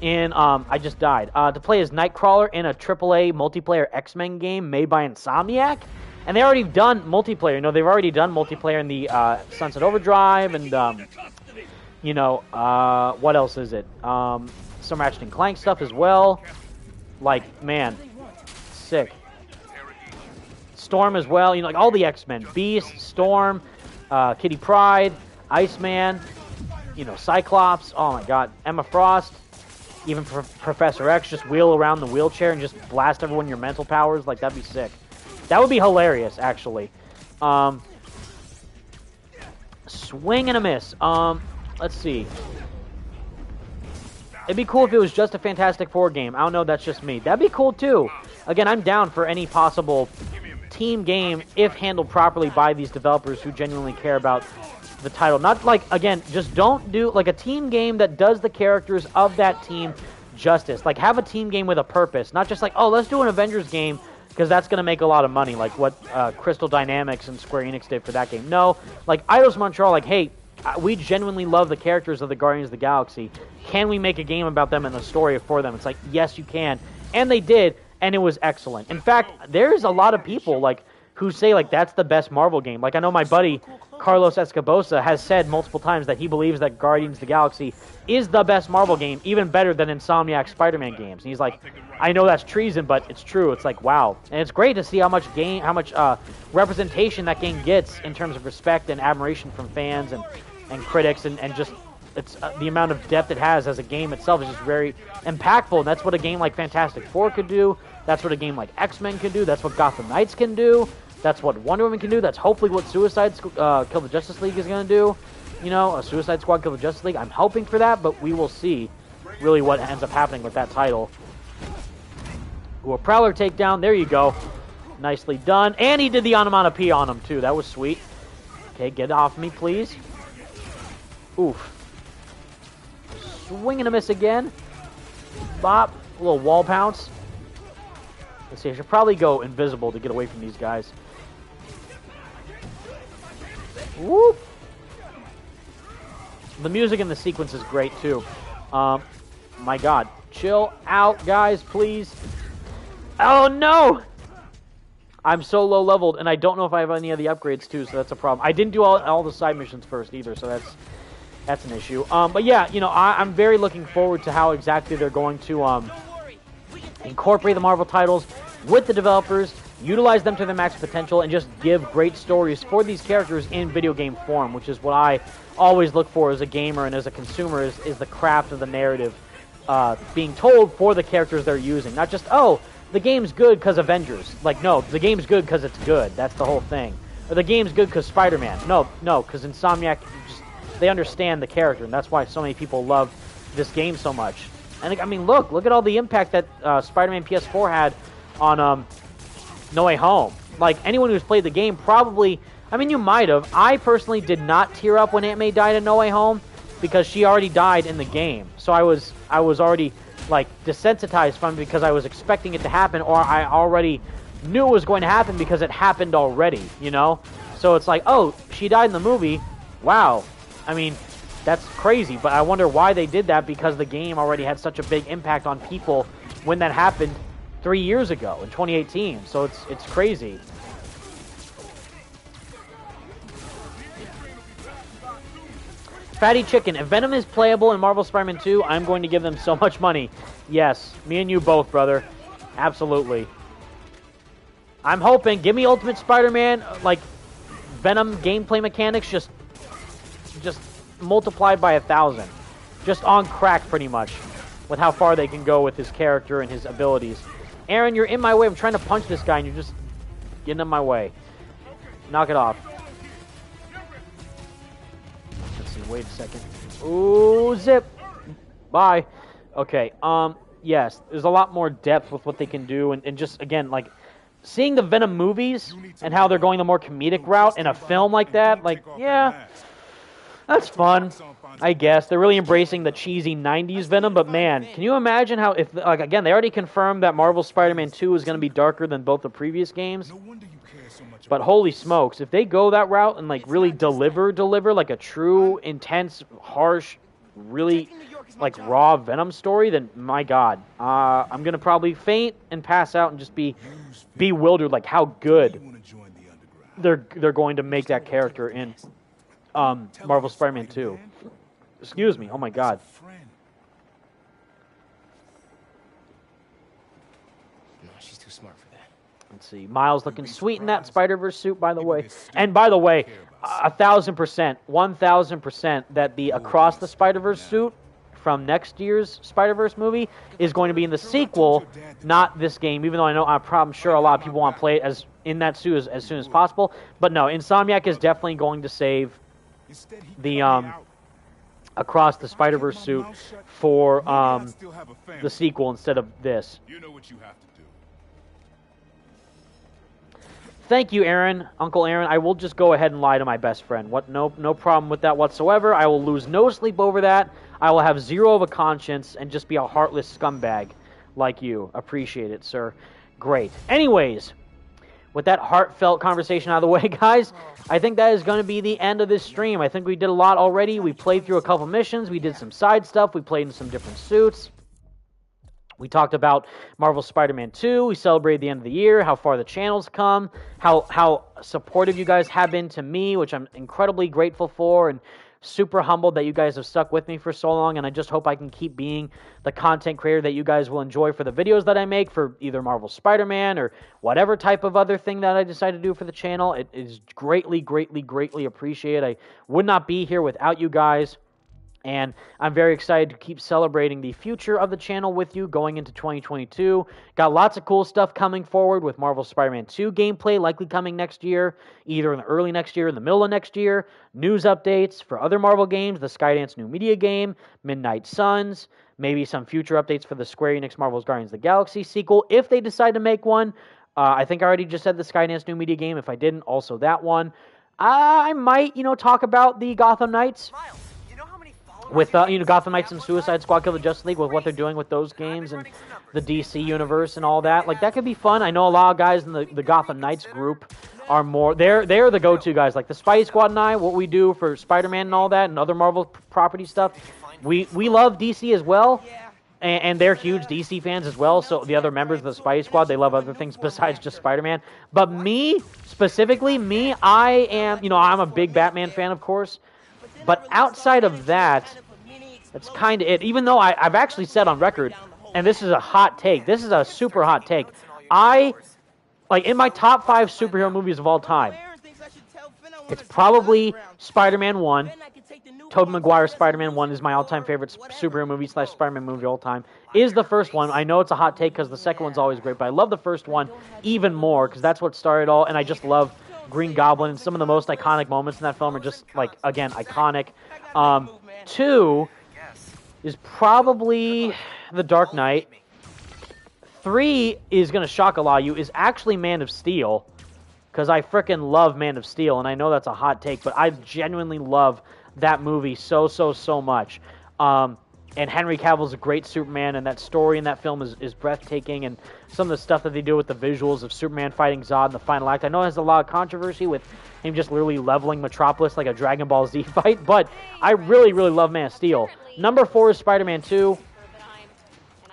in I just died. To play as Nightcrawler in a AAA multiplayer X-Men game made by Insomniac? And they already done multiplayer. You know, they've already done multiplayer in the Sunset Overdrive and what else is it? Some Ratchet & Clank stuff as well. Like, man, sick. Storm as well. You know, like all the X-Men. Beast, Storm, Kitty Pryde, Iceman, you know, Cyclops. Oh my God, Emma Frost. Even Professor X, just wheel around the wheelchair and just blast everyone your mental powers. Like, that'd be sick. That would be hilarious, actually. Swing and a miss. Let's see. It'd be cool if it was just a Fantastic Four game. I don't know, that's just me. That'd be cool, too. Again, I'm down for any possible team game if handled properly by these developers who genuinely care about the title. Not like, again, just don't do like a team game that does the characters of that team justice. Like, have a team game with a purpose. Not just like, oh, let's do an Avengers game because that's going to make a lot of money, like what Crystal Dynamics and Square Enix did for that game. No, like Eidos Montreal, like, hey, we genuinely love the characters of the Guardians of the Galaxy. Can we make a game about them and a story for them? It's like, yes, you can. And they did, and it was excellent. In fact, there's a lot of people, like, who say, like, that's the best Marvel game. Like, I know my buddy Carlos Escobosa has said multiple times that he believes that Guardians of the Galaxy is the best Marvel game, even better than Insomniac Spider-Man games. And he's like, I know that's treason, but it's true. It's like, wow. And it's great to see how much representation that game gets in terms of respect and admiration from fans and critics, and just it's the amount of depth it has as a game itself is just very impactful. And that's what a game like Fantastic Four could do. That's what a game like X-Men can do. That's what Gotham Knights can do. That's what Wonder Woman can do. That's hopefully what Kill the Justice League is going to do. You know, a Suicide Squad Kill the Justice League. I'm hoping for that, but we will see really what ends up happening with that title. Ooh, a Prowler takedown. There you go. Nicely done. And he did the onomatopoeia on him, too. That was sweet. Okay, get off me, please. Oof. Swing and a miss again. Bop. A little wall pounce. Let's see, I should probably go invisible to get away from these guys. Whoop! The music in the sequence is great, too. My God. Chill out, guys, please. Oh, no! I'm so low-leveled, and I don't know if I have any of the upgrades, too, so that's a problem. I didn't do all the side missions first, either, so that's an issue. But, yeah, you know, I'm very looking forward to how exactly they're going to incorporate the Marvel titles with the developers, utilize them to their max potential, and just give great stories for these characters in video game form, which is what I always look for as a gamer and as a consumer, is the craft of the narrative being told for the characters they're using. Not just, oh, the game's good because Avengers. Like, no, the game's good because it's good. That's the whole thing. Or the game's good because Spider-Man. No, because Insomniac, they understand the character, and that's why so many people love this game so much. And, I mean, look at all the impact that Spider-Man PS4 had on No Way Home. Like, anyone who's played the game probably... I mean, you might have. I personally did not tear up when Aunt May died in No Way Home because she already died in the game. So I was already, like, desensitized from it because I was expecting it to happen, or I already knew it was going to happen because it happened already, you know? So it's like, oh, she died in the movie. Wow. I mean... That's crazy, but I wonder why they did that, because the game already had such a big impact on people when that happened 3 years ago, in 2018. So it's crazy. Fatty Chicken, if Venom is playable in Marvel Spider-Man 2, I'm going to give them so much money. Yes, me and you both, brother. Absolutely. I'm hoping, give me Ultimate Spider-Man, like, Venom gameplay mechanics, just multiplied by 1,000. Just on crack, pretty much, with how far they can go with his character and his abilities. Aaron, you're in my way. I'm trying to punch this guy, and you're just getting in my way. Knock it off. Let's see, wait a second. Ooh, zip. Bye. Okay, yes, there's a lot more depth with what they can do, and just, again, like, seeing the Venom movies and how they're going the more comedic route in a film like that, like, yeah... That's fun, I guess. They're really embracing the cheesy 90s Venom, but man, can you imagine how, if, like, again, they already confirmed that Marvel Spider-Man 2 is going to be darker than both the previous games, but holy smokes, if they go that route and, like, really deliver, like, a true, intense, harsh, really, like, raw Venom story, then, my God, I'm going to probably faint and pass out and just be bewildered, like, how good they're going to make that character in Marvel Spider-Man 2. Excuse me. Oh my God. No, she's too smart for that. Let's see. Miles looking sweet in that Spider-Verse suit, by the way. And by the way, 1,000%, 1,000% that the Across the Spider-Verse suit from next year's Spider-Verse movie is going to be in the sequel, not this game, even though I'm sure a lot of people want to play it as in that suit as soon as possible. But no, Insomniac is definitely going to save the Across the Spider-Verse suit for the sequel instead of this. You know what you have to do. Thank you, Aaron, Uncle Aaron. I will just go ahead and lie to my best friend. No problem with that whatsoever. I will lose no sleep over that. I will have zero of a conscience and just be a heartless scumbag like you. Appreciate it, sir. Great. Anyways, with that heartfelt conversation out of the way, guys, I think that is going to be the end of this stream. I think we did a lot already. We played through a couple missions. We did some side stuff. We played in some different suits. We talked about Marvel Spider-Man 2. We celebrated the end of the year, how far the channel's come, how supportive you guys have been to me, which I'm incredibly grateful for, and super humbled that you guys have stuck with me for so long, and I just hope I can keep being the content creator that you guys will enjoy for the videos that I make for either Marvel Spider-Man or whatever type of other thing that I decide to do for the channel. It is greatly, greatly, greatly appreciated. I would not be here without you guys. And I'm very excited to keep celebrating the future of the channel with you going into 2022. Got lots of cool stuff coming forward with Marvel Spider-Man 2 gameplay likely coming next year, either in the early next year or in the middle of next year. News updates for other Marvel games, the Skydance new media game, Midnight Suns, maybe some future updates for the Square Enix Marvel's Guardians of the Galaxy sequel, if they decide to make one. I think I already just said the Skydance new media game. If I didn't, also that one. I might, talk about the Gotham Knights. With Gotham Knights and Suicide Squad Kill the Justice League, with what they're doing with those games and the DC universe and all that, like that could be fun. I know a lot of guys in the Gotham Knights group are more they're the go-to guys, like the Spidey Squad and I, what we do for Spider-Man and all that and other Marvel property stuff. We love DC as well, and they're huge DC fans as well. So the other members of the Spidey Squad, they love other things besides just Spider-Man. But me specifically, I am I'm a big Batman fan, of course. But outside of that, that's kind of it. Even though I've actually said on record, and this is a hot take, this is a super hot take, in my top 5 superhero movies of all time, it's probably Spider-Man 1. Tobey Maguire's Spider-Man 1 is my all-time favorite superhero movie / Spider-Man movie of all time. Is the first one. I know it's a hot take because the second one's always great, but I love the first one even more because that's what started all, and I just love Green Goblin, and some of the most iconic moments in that film are just, again, iconic. 2 is probably The Dark Knight. 3 is going to shock a lot of you, is actually Man of Steel, because I frickin' love Man of Steel, and I know that's a hot take, but I genuinely love that movie so much. And Henry Cavill's a great Superman, and that story in that film is breathtaking, and some of the stuff that they do with the visuals of Superman fighting Zod in the final act. I know it has a lot of controversy with him just literally leveling Metropolis like a Dragon Ball Z fight, but I really, really love Man of Steel. Number 4 is Spider-Man 2,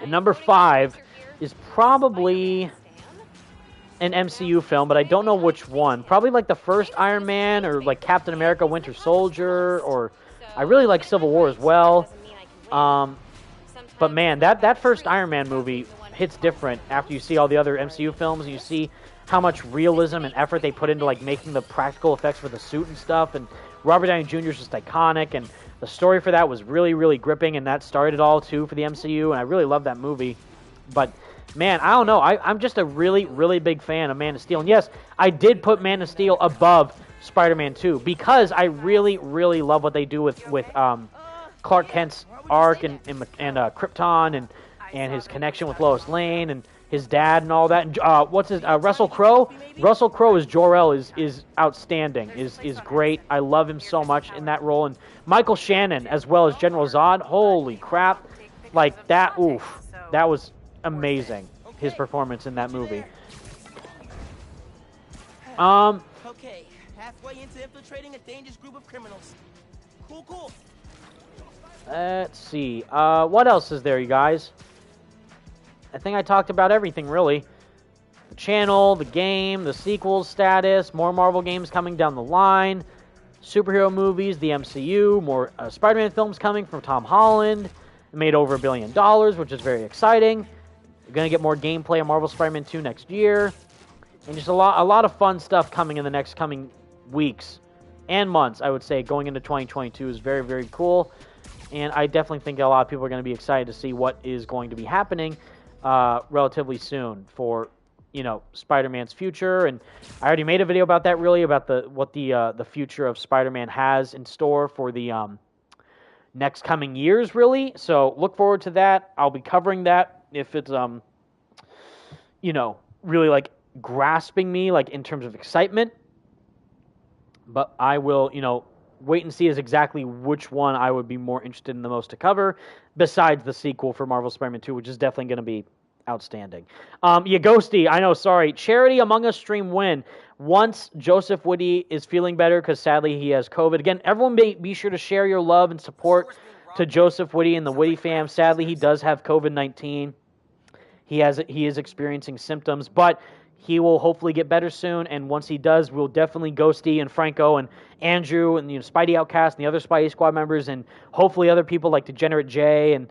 and number 5 is probably an MCU film, but I don't know which one. Probably like the first Iron Man, or like Captain America Winter Soldier, or I really like Civil War as well. But man, that first Iron Man movie hits different after you see all the other MCU films, and you see how much realism and effort they put into making the practical effects for the suit and stuff. And Robert Downey Jr. is just iconic, and the story for that was really, really gripping, and that started all too for the MCU. And I really love that movie. But man, I don't know. I'm just a really, really big fan of Man of Steel. And yes, I did put Man of Steel above Spider-Man 2 because I really, really love what they do with Clark Kent's arc and Krypton and his connection with Lois Lane and his dad and all that. And Russell Crowe? Russell Crowe as Jor-El is outstanding, is great. I love him so much in that role. And Michael Shannon as well as General Zod. Holy crap. Like that, oof. That was amazing, his performance in that movie. Okay, halfway into infiltrating a dangerous group of criminals. Cool. Let's see. What else is there, you guys? I think I talked about everything, really. The channel, the game, the sequels status, more Marvel games coming down the line, superhero movies, the MCU, more Spider-Man films coming from Tom Holland. It made over $1 billion, which is very exciting. We're going to get more gameplay on Marvel Spider-Man 2 next year. And just a lot of fun stuff coming in the next coming weeks and months, I would say, going into 2022 is very, very cool. And I definitely think a lot of people are going to be excited to see what is going to be happening relatively soon for, Spider-Man's future. And I already made a video about that, really, about what the future of Spider-Man has in store for the next coming years, really. So look forward to that. I'll be covering that if it's, really grasping me in terms of excitement. But I will, wait and see is exactly which one I would be more interested in the most to cover, besides the sequel for Marvel Spider-Man 2, which is definitely going to be outstanding. Ghosty, I know, sorry. Charity Among Us stream win. Once Joseph Woody is feeling better, because sadly he has COVID. Again, everyone be sure to share your love and support to Joseph Woody and the Woody fam. Sadly, he does have COVID-19. He is experiencing symptoms, but he will hopefully get better soon. And once he does, we'll definitely Ghosty and Franco and Andrew and Spidey Outcast and the other Spidey Squad members, and hopefully other people like Degenerate J and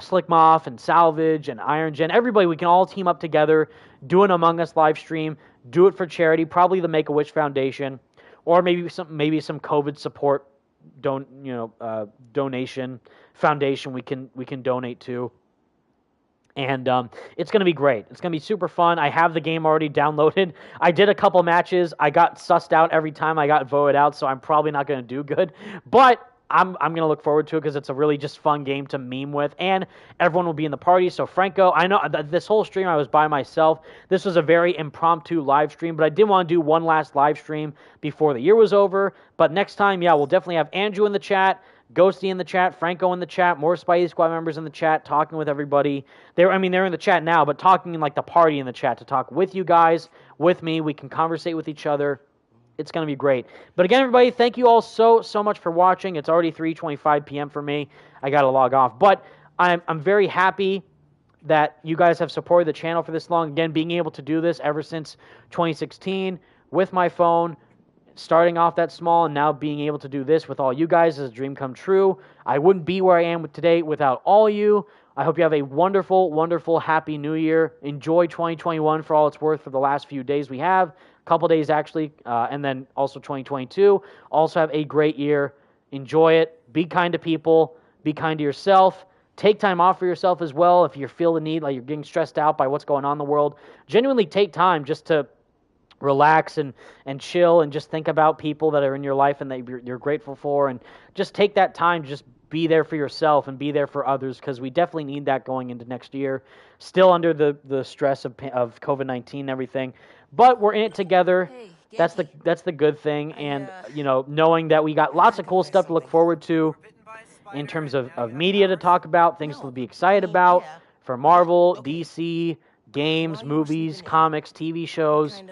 Slick Moth and Salvage and Iron Gen. Everybody, we can all team up together, do an Among Us live stream, do it for charity, probably the Make-A-Wish Foundation, or maybe some COVID support donation foundation we can donate to. And it's going to be great. It's going to be super fun. I have the game already downloaded. I did a couple matches. I got sussed out every time I got voted out, so I'm probably not going to do good. But I'm going to look forward to it because it's a really just fun game to meme with, and everyone will be in the party. So Franco, I know this whole stream I was by myself. This was a very impromptu live stream, but I did want to do one last live stream before the year was over. But next time, yeah, we'll definitely have Andrew in the chat, Ghosty in the chat, Franco in the chat, more Spidey Squad members in the chat, talking with everybody. They're in the chat now, but talking in like the party in the chat to talk with you guys, with me. We can conversate with each other. It's going to be great. But again, everybody, thank you all so much for watching. It's already 3:25 p.m. for me. I got to log off. But I'm very happy that you guys have supported the channel for this long. Again, being able to do this ever since 2016 with my phone, starting off that small, and now being able to do this with all you guys is a dream come true. I wouldn't be where I am today without all you. I hope you have a wonderful, wonderful, happy New Year. Enjoy 2021 for all it's worth for the last few days we have. Couple days actually, and then also 2022. Also have a great year. Enjoy it. Be kind to people. Be kind to yourself. Take time off for yourself as well if you feel the need, like you're getting stressed out by what's going on in the world. Genuinely take time just to relax and chill and just think about people that are in your life and that you're grateful for, and just take that time to just be there for yourself and be there for others, because we definitely need that going into next year. Still under the stress of COVID-19 and everything. But we're in it together. That's the good thing, and knowing that we got lots of cool stuff to look forward to in terms of media to talk about, things to be excited about for Marvel, DC, games, movies, comics, TV shows,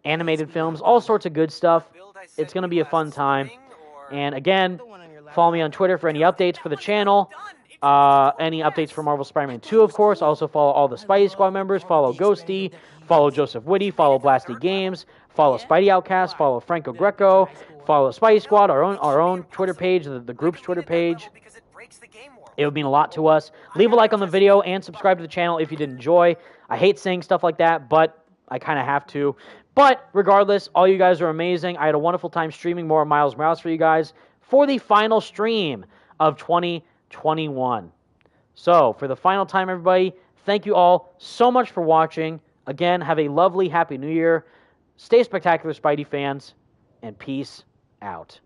animated films, all sorts of good stuff. It's going to be a fun time. And again, follow me on Twitter for any updates for the channel. Any updates for Marvel Spider-Man 2, of course. Also follow all the Spidey Squad members. Follow Ghosty. Follow Joseph Whitty. Follow Blasty Games. Follow Spidey Outcast. Follow Franco Greco. Follow Spidey Squad, our own Twitter page, the group's Twitter page. It would mean a lot to us. Leave a like on the video and subscribe to the channel if you did enjoy. I hate saying stuff like that, but I kind of have to. But regardless, all you guys are amazing. I had a wonderful time streaming more Miles Morales for you guys for the final stream of 2021. So, for the final time, everybody, thank you all so much for watching. Again, have a lovely, happy New Year. Stay spectacular, Spidey fans, and peace out.